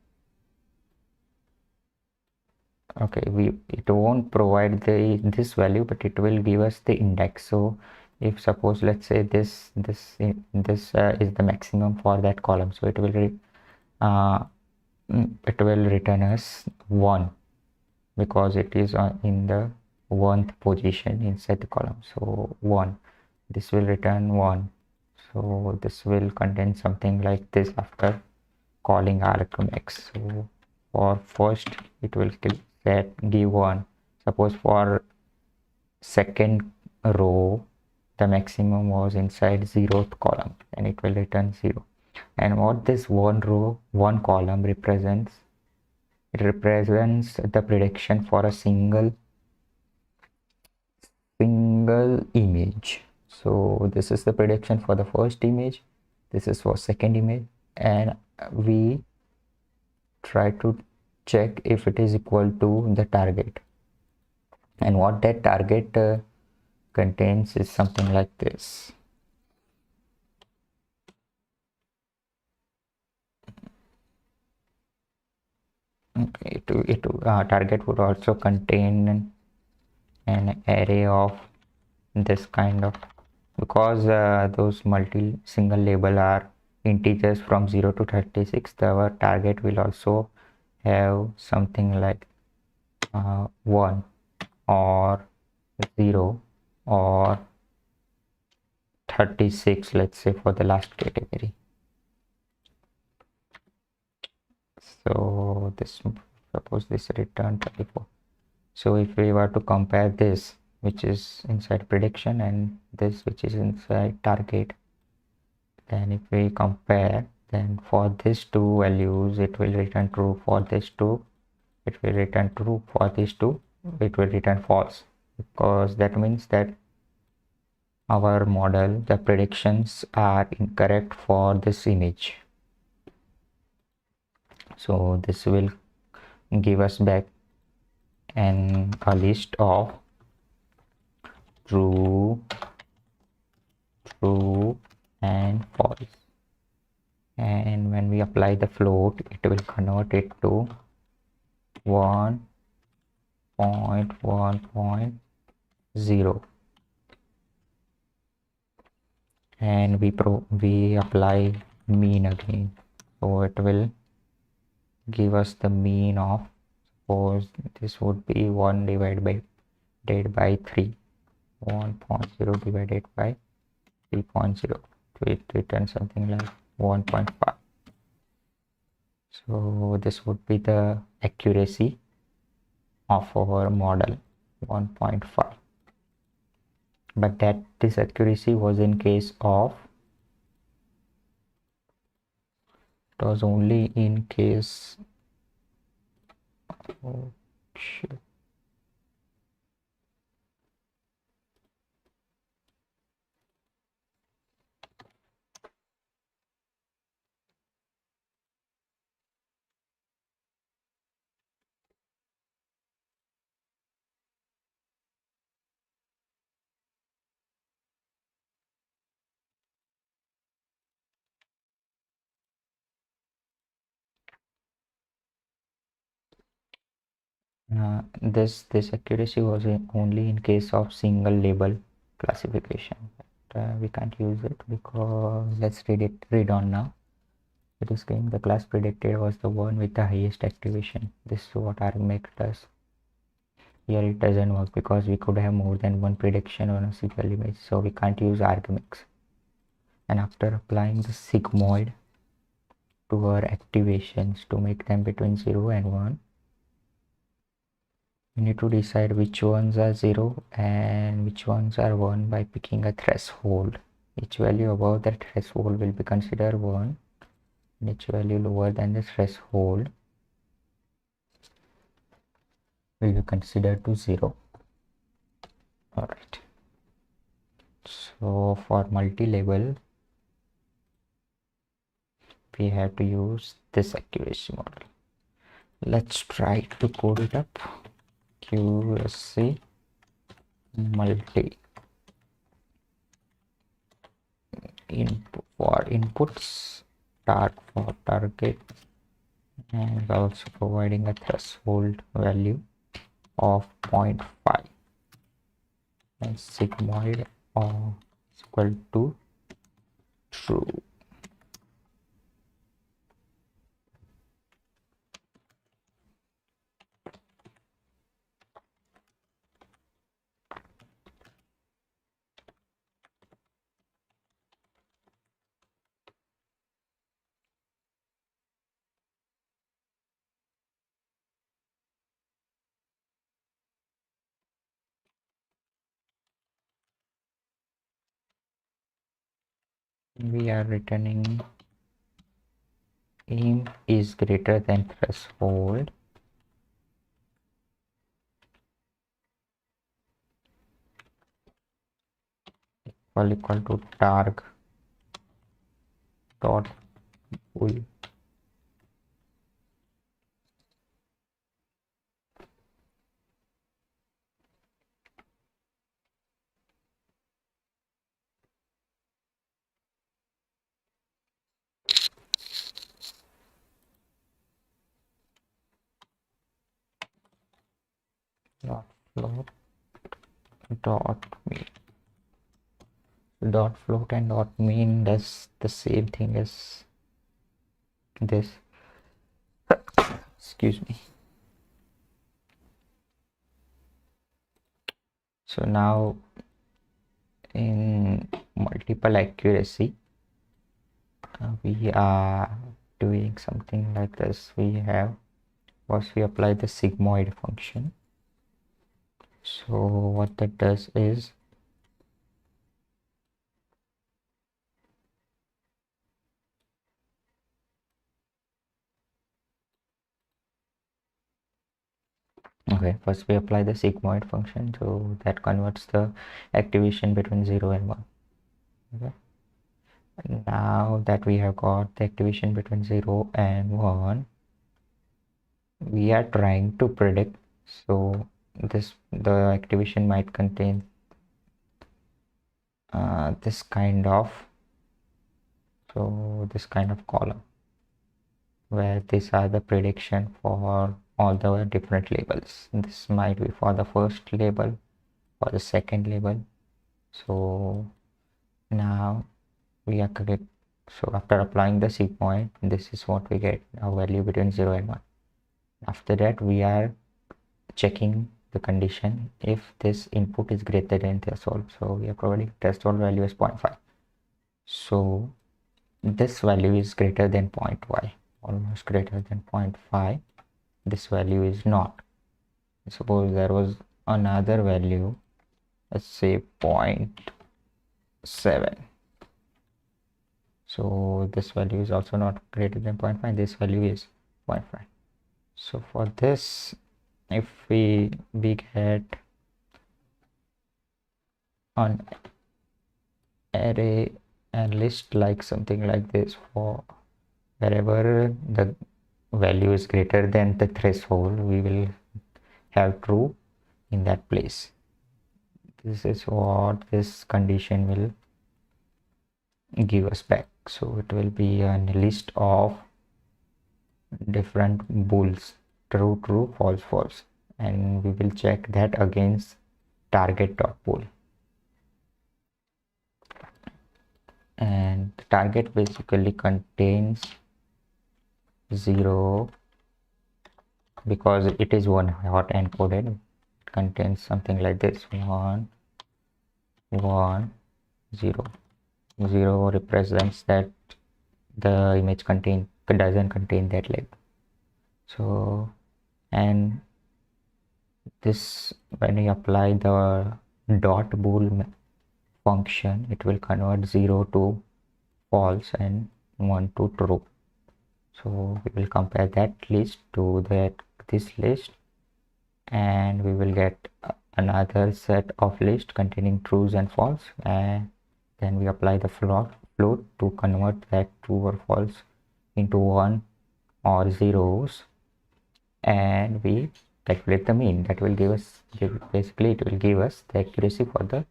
okay, it won't provide this value, but it will give us the index. So if suppose, let's say this is the maximum for that column, so it will uh, return us 1, because it is in the 1th position inside the column. So 1, this will return 1. So this will contain something like this after calling argmax. So for first it will give 1. Suppose for second row the maximum was inside 0th column, and it will return 0. And what this one column represents, it represents the prediction for a single image. So this is the prediction for the first image, this is for second image, and we try to check if it is equal to the target, and what that target contains is something like this. Okay, target would also contain an array of this kind of, because those single label are integers from 0 to 36, our target will also have something like 1 or 0 or 36, let's say, for the last category. So this, suppose this return 34. So if we were to compare this, which is inside prediction, and this which is inside target, then if we compare, then for these two values it will return true, for this two it will return true, for these two it will return false, because that means that our model, the predictions are incorrect for this image. So this will give us back a list of true, and false, and when we apply the float, it will convert it to 1.1. 0, and we apply mean again, so it will give us the mean of, suppose this would be 1 divided by 3, 1.0 divided by 3.0, so it returns something like 1.5. So this would be the accuracy of our model, 1.5. But that this accuracy was in case of, it was only in case, oh shit. This accuracy was only in case of single label classification. But, we can't use it because let's read on now. It is saying the class predicted was the one with the highest activation. This is what argmax does. Here it doesn't work because we could have more than one prediction on a single image, so we can't use argmax. And after applying the sigmoid to our activations to make them between 0 and 1, we need to decide which ones are 0 and which ones are 1 by picking a threshold. Each value above the threshold will be considered 1, and each value lower than the threshold will be considered to 0. Alright, so for multi-label we have to use this accuracy model. Let's try to code it up. QSC multi input for inputs, for target, and also providing a threshold value of 0.5 and sigmoid of equal to true. We are returning aim is greater than threshold equal to targ dot full. Dot float dot mean. Dot float and dot mean does the same thing as this. Excuse me. So now in multiple accuracy we are doing something like this. We apply the sigmoid function. So what that does is, okay, first we apply the sigmoid function, so that converts the activation between 0 and 1. Okay, now that we have got the activation between 0 and 1, we are trying to predict. So the activation might contain this kind of column where these are the prediction for all the different labels. This might be for the first label, for the second label. So now we are correct. So after applying the C point, this is what we get, a value between 0 and 1. After that, we are checking the condition if this input is greater than threshold. So we are providing threshold value as 0.5. So this value is greater than 0.y, almost greater than 0.5. This value is not. Suppose there was another value, let's say 0.7. So this value is also not greater than 0.5. This value is 0.5. So for this, if we get an array and list like something like this, for wherever the value is greater than the threshold, we will have true in that place. This is what this condition will give us back. So it will be a list of different bools, true, true, false, false, and we will check that against target.bool. And the target basically contains 0 because it is one hot encoded. It contains something like this: 1 1 0. 0 represents that the image doesn't contain that label. So, and this, when we apply the dot bool function, it will convert 0 to false and 1 to true. So we will compare that list to this list, and we will get another set of list containing trues and false, and then we apply the float to convert that true or false into 1 or zeros, and we calculate the mean. That will give us, basically it will give us the accuracy for the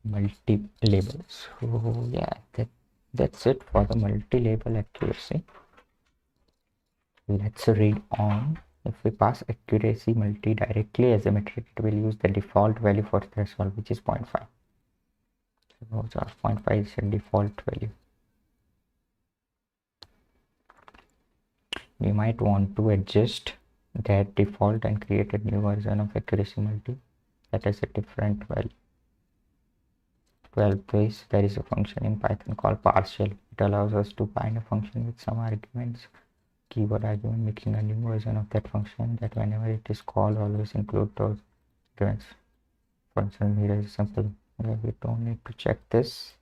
multi-label. So yeah, that's it for the multi-label accuracy. Let's read on. If we pass accuracy multi directly as a metric, it will use the default value for threshold, which is 0.5. So 0.5 is a default value. We might want to adjust that default and create a new version of accuracy multi that has a different value. 12th is, there is a function in Python called partial. It allows us to find a function with some arguments, keyword argument, making a new version of that function that whenever it is called always include those arguments. For instance, here is simple. We don't need to check this.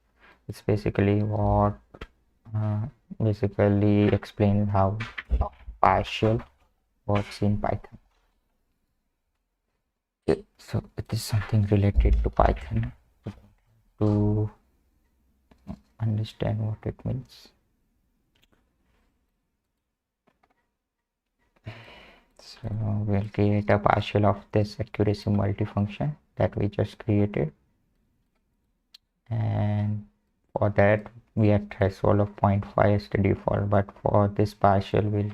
It's basically what basically explains how partial works in Python. So it is something related to Python to understand what it means. So we'll create a partial of this accuracy multifunction that we just created, and for that we have threshold of 0.5 as the default, but for this partial we'll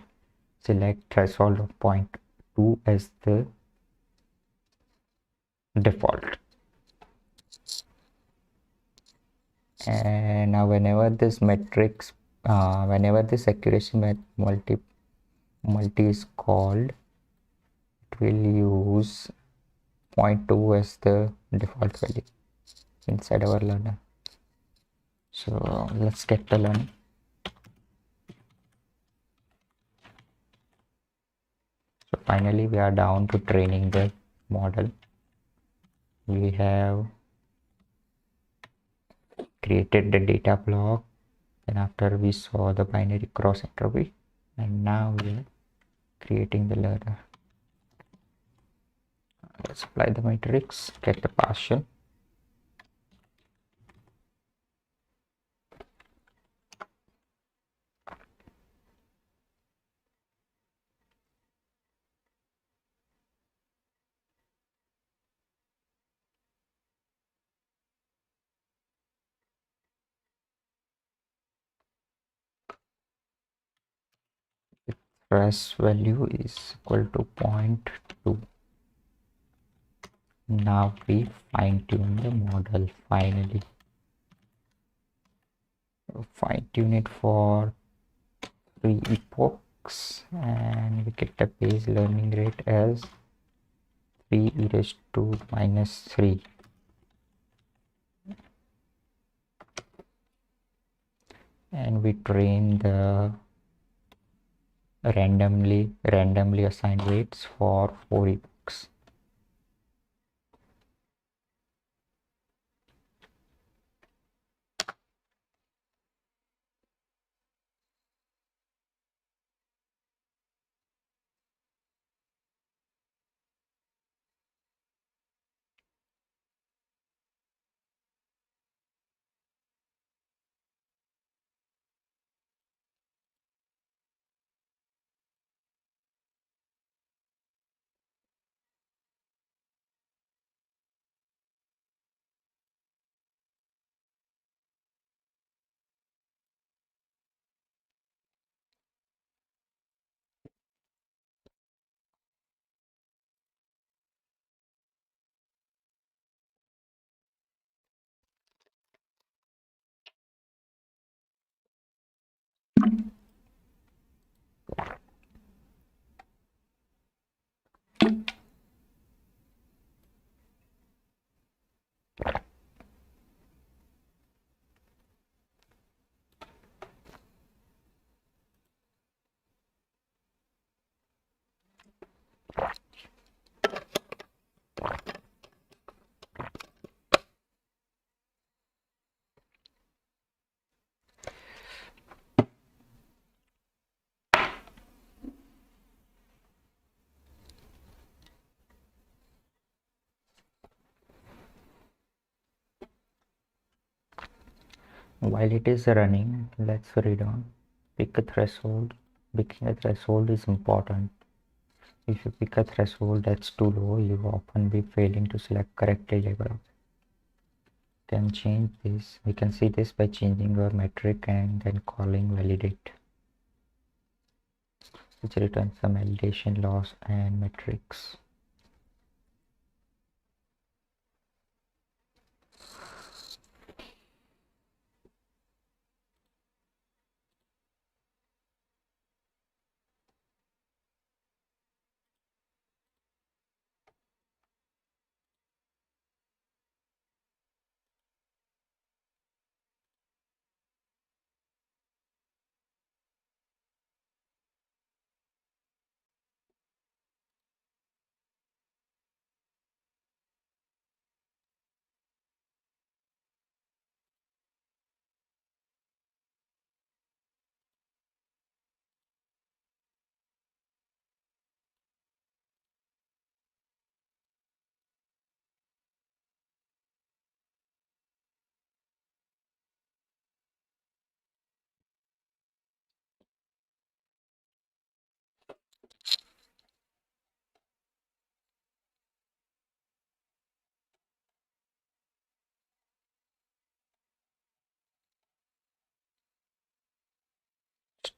select threshold of 0.2 as the default. And now whenever this matrix whenever this accuracy multi is called, it will use 0.2 as the default value inside our learner. So let's get the learner. So finally we are down to training the model. We have created the data block, and after we saw the binary cross entropy, and now we are creating the learner. Let's apply the matrix, get the partial. Trace value is equal to 0.2. Now we fine tune the model. Finally fine tune it for 3 epochs, and we get the base learning rate as 3 e raised to minus 3, and we train the randomly assigned weights for 4 epochs. While it is running, let's read on. Pick a threshold. Picking a threshold is important. If you pick a threshold that's too low, you will often be failing to select correctly label. Can change this. We can see this by changing our metric and then calling validate, which returns some validation loss and metrics.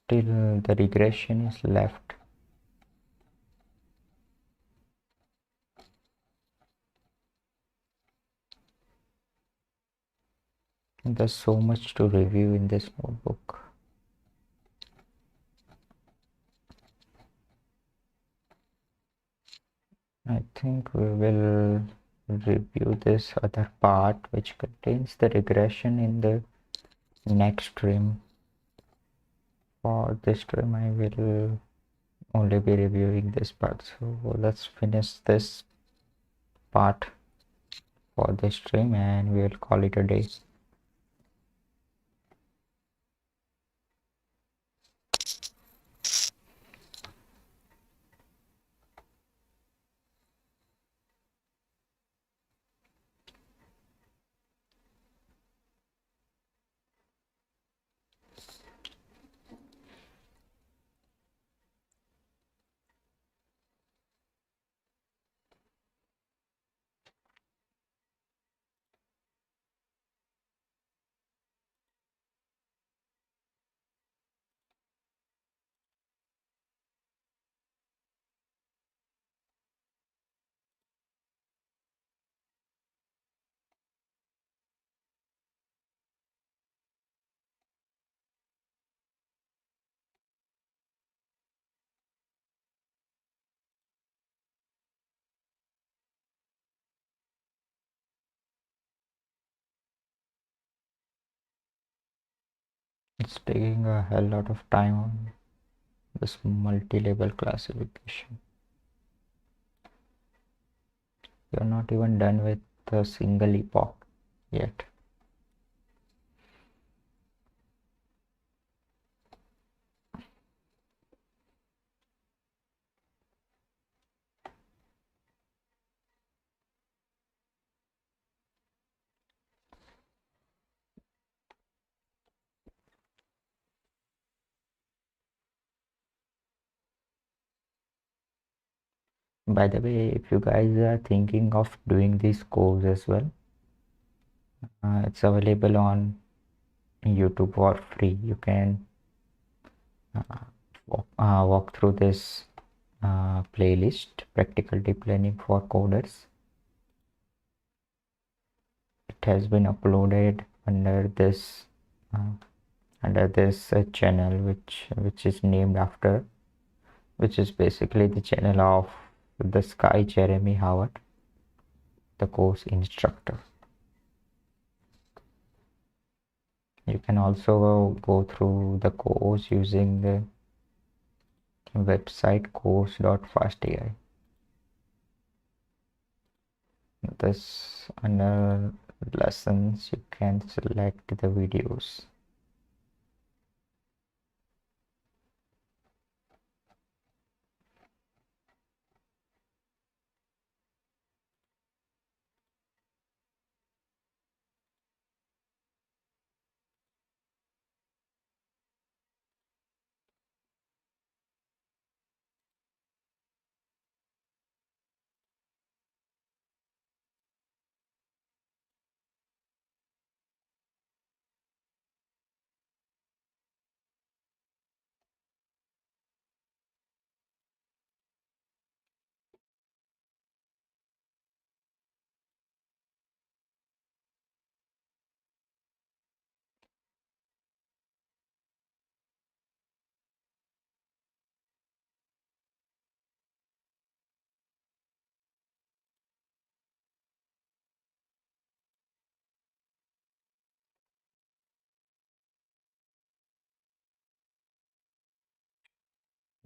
Still, the regression is left. There's so much to review in this notebook. I think we will review this other part which contains the regression in the next stream. For this stream, I will only be reviewing this part. So let's finish this part for this stream and we will call it a day. It's taking a hell lot of time on this multi-label classification. You're not even done with a single epoch yet. By the way, if you guys are thinking of doing this course as well, it's available on YouTube for free. You can walk through this playlist, Practical Deep Learning for Coders. It has been uploaded under this channel, which is named after, which is basically the channel of the Sky Jeremy Howard, the course instructor. You can also go through the course using the website course.fastai. This under lessons you can select the videos.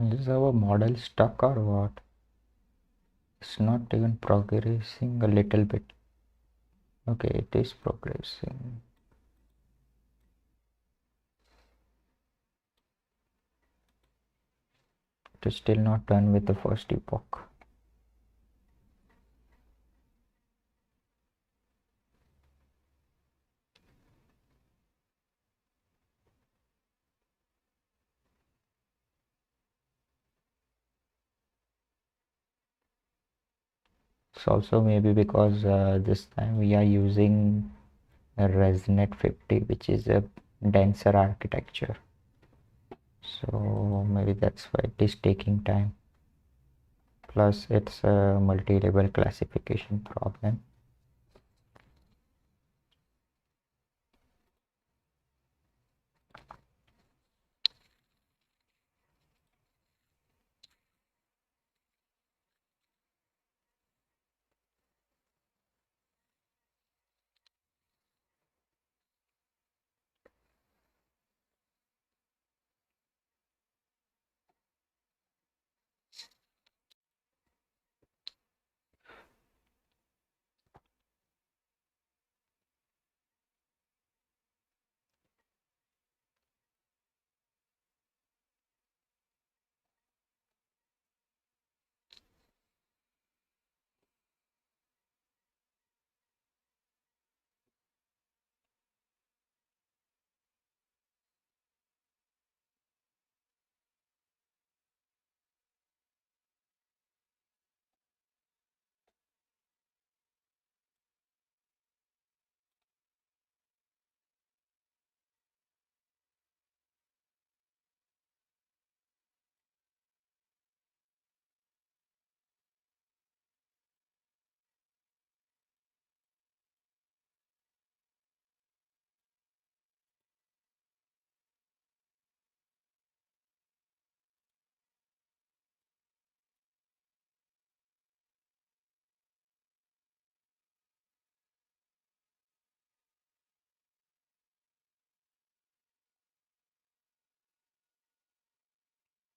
Is our model stuck or what? It's not even progressing a little bit. Okay, it is progressing. It is still not done with the first epoch. It's also maybe because this time we are using a ResNet 50, which is a denser architecture. So maybe that's why it is taking time. Plus it's a multi-level classification problem.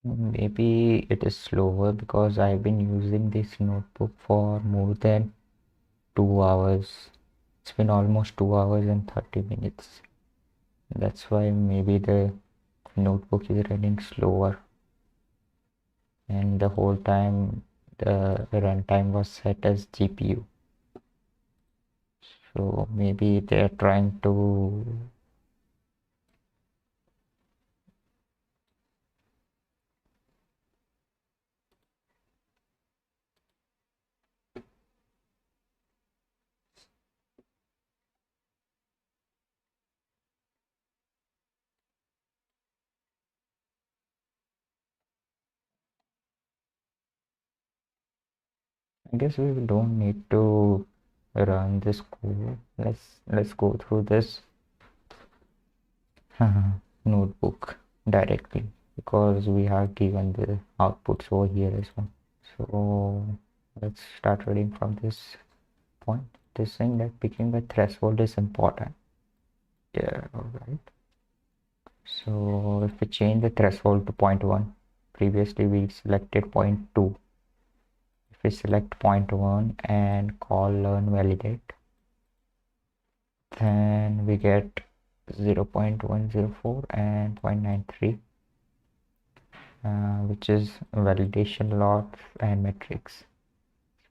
Maybe it is slower because I've been using this notebook for more than 2 hours. It's been almost 2 hours and 30 minutes. That's why maybe the notebook is running slower, and the whole time the runtime was set as GPU. So maybe they're trying to I guess we don't need to run this code. Let's go through this notebook directly because we have given the outputs over here as well. So let's start reading from this point. It is saying that picking a threshold is important. Yeah, all right. So if we change the threshold to 0.1, previously we selected 0.2. If we select 0.1 and call learn validate, then we get 0.104 and 0.93, which is validation loss and metrics.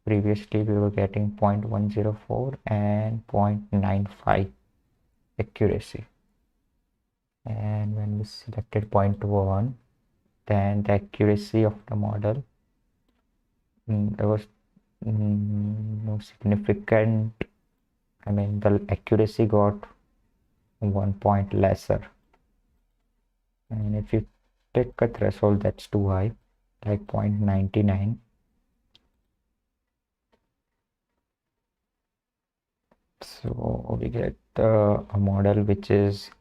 Previously we were getting 0.104 and 0.95 accuracy, and when we selected 0.1, then the accuracy of the model, there was no significant, I mean the accuracy got 1 point lesser. And if you take a threshold that's too high, like 0.99, so we get a model which is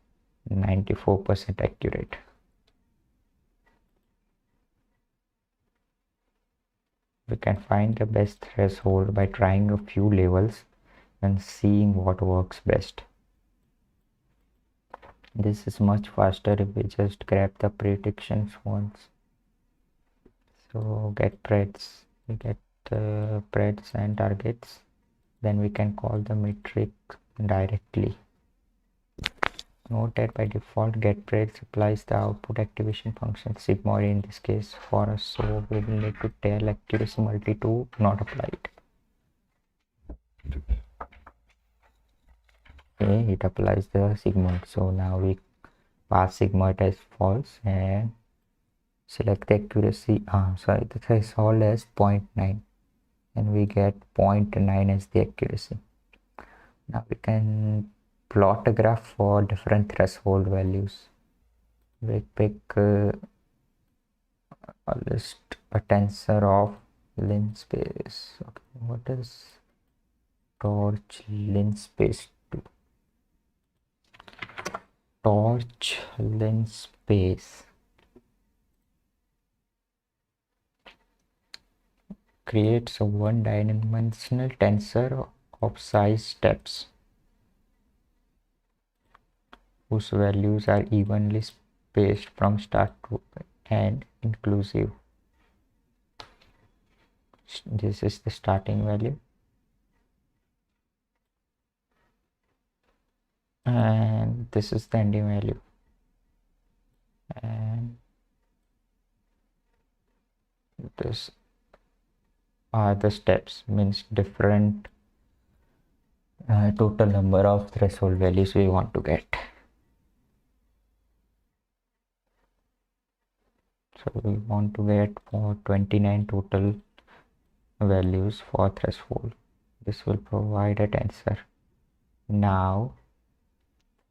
94% accurate. We can find the best threshold by trying a few levels and seeing what works best. This is much faster if we just grab the predictions once. So get preds, we get the preds and targets, then we can call the metric directly. Note that by default getPreds applies the output activation function sigmoid in this case for us, so we will need to tell accuracy multi2 not applied. Okay, it applies the sigmoid, so now we pass sigmoid as false and select the accuracy, sorry, the threshold as 0.9 and we get 0.9 as the accuracy. Now we can plot a graph for different threshold values. We pick a list, a tensor of linspace. Okay, what is torch linspace to? Torch linspace creates a one-dimensional tensor of size steps whose values are evenly spaced from start to end inclusive. This is the starting value and this is the ending value, and this are the steps, means different total number of threshold values we want to get. So we want to get for 29 total values for threshold. This will provide a tensor. Now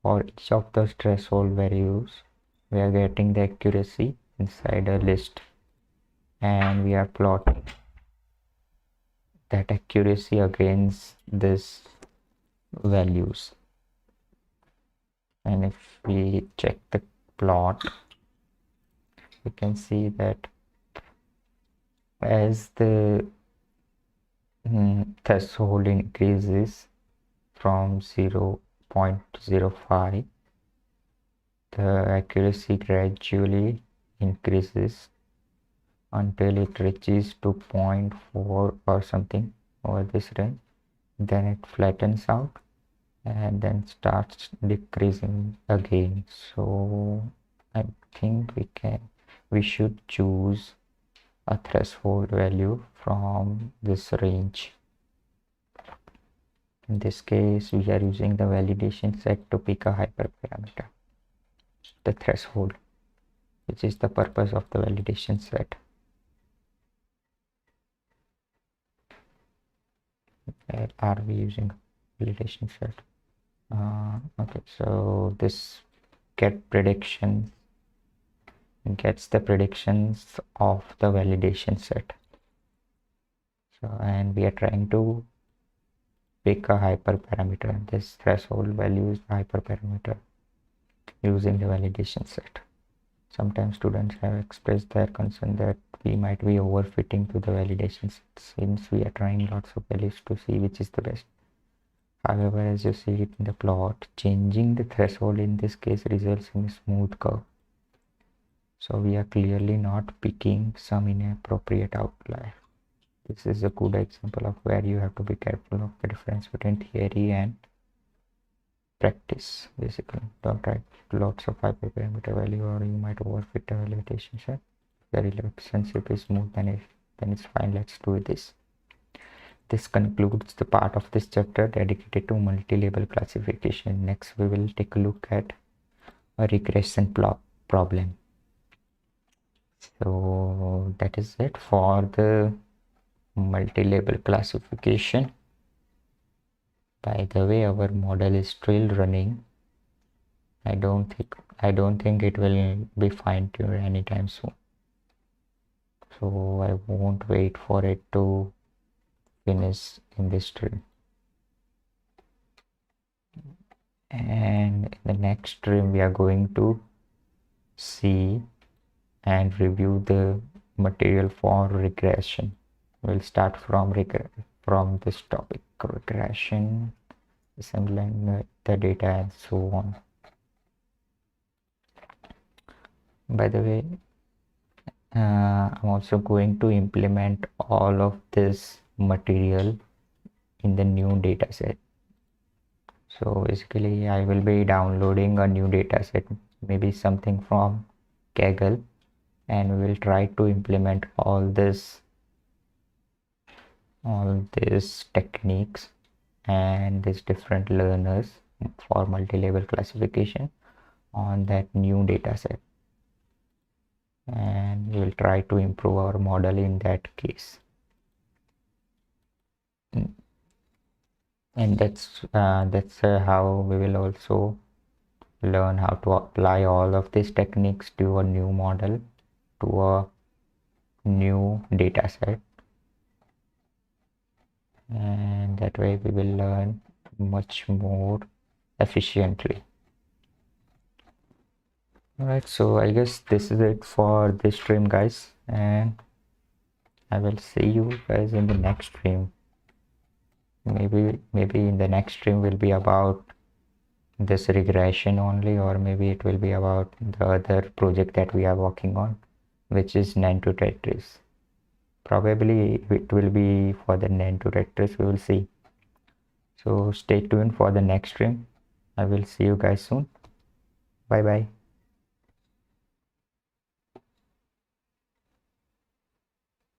for each of those threshold values we are getting the accuracy inside a list and we are plotting that accuracy against this values. And if we check the plot, we can see that as the threshold increases from 0.05, the accuracy gradually increases until it reaches to 0.4 or something over this range. Then it flattens out and then starts decreasing again. So I think we should choose a threshold value from this range. In this case, we are using the validation set to pick a hyperparameter, the threshold, which is the purpose of the validation set. Where are we using validation set? Okay, so this gets the predictions of the validation set. So, and we are trying to pick a hyperparameter. This threshold value is the hyperparameter using the validation set. Sometimes students have expressed their concern that we might be overfitting to the validation set since we are trying lots of values to see which is the best. However, as you see it in the plot, changing the threshold in this case results in a smooth curve. So we are clearly not picking some inappropriate outlier. This is a good example of where you have to be careful of the difference between theory and practice. Basically, don't write lots of hyperparameter value or you might overfit the validation set. The relationship is smooth, then it's fine. Let's do this. This concludes the part of this chapter dedicated to multi-label classification. Next, we will take a look at a regression problem. So that is it for the multi-label classification. By the way, our model is still running. I don't think it will be fine-tuned anytime soon. So I won't wait for it to finish in this stream. And in the next stream, we are going to see and review the material for regression. We'll start from this topic: regression, assembling the data, and so on. By the way, I'm also going to implement all of this material in the new dataset. So basically, I will be downloading a new dataset, maybe something from Kaggle, and we will try to implement all these techniques and these different learners for multi-level classification on that new dataset, and we will try to improve our model in that case. And that's how we will also learn how to apply all of these techniques to a new model, to a new data set, and that way we will learn much more efficiently. Alright, so I guess this is it for this stream, guys, and I will see you guys in the next stream. Maybe in the next stream will be about this regression only, or maybe it will be about the other project that we are working on, which is NAND2 Tetris. Probably it will be for the NAND2 Tetris, we will see. So stay tuned for the next stream. I will see you guys soon. Bye bye.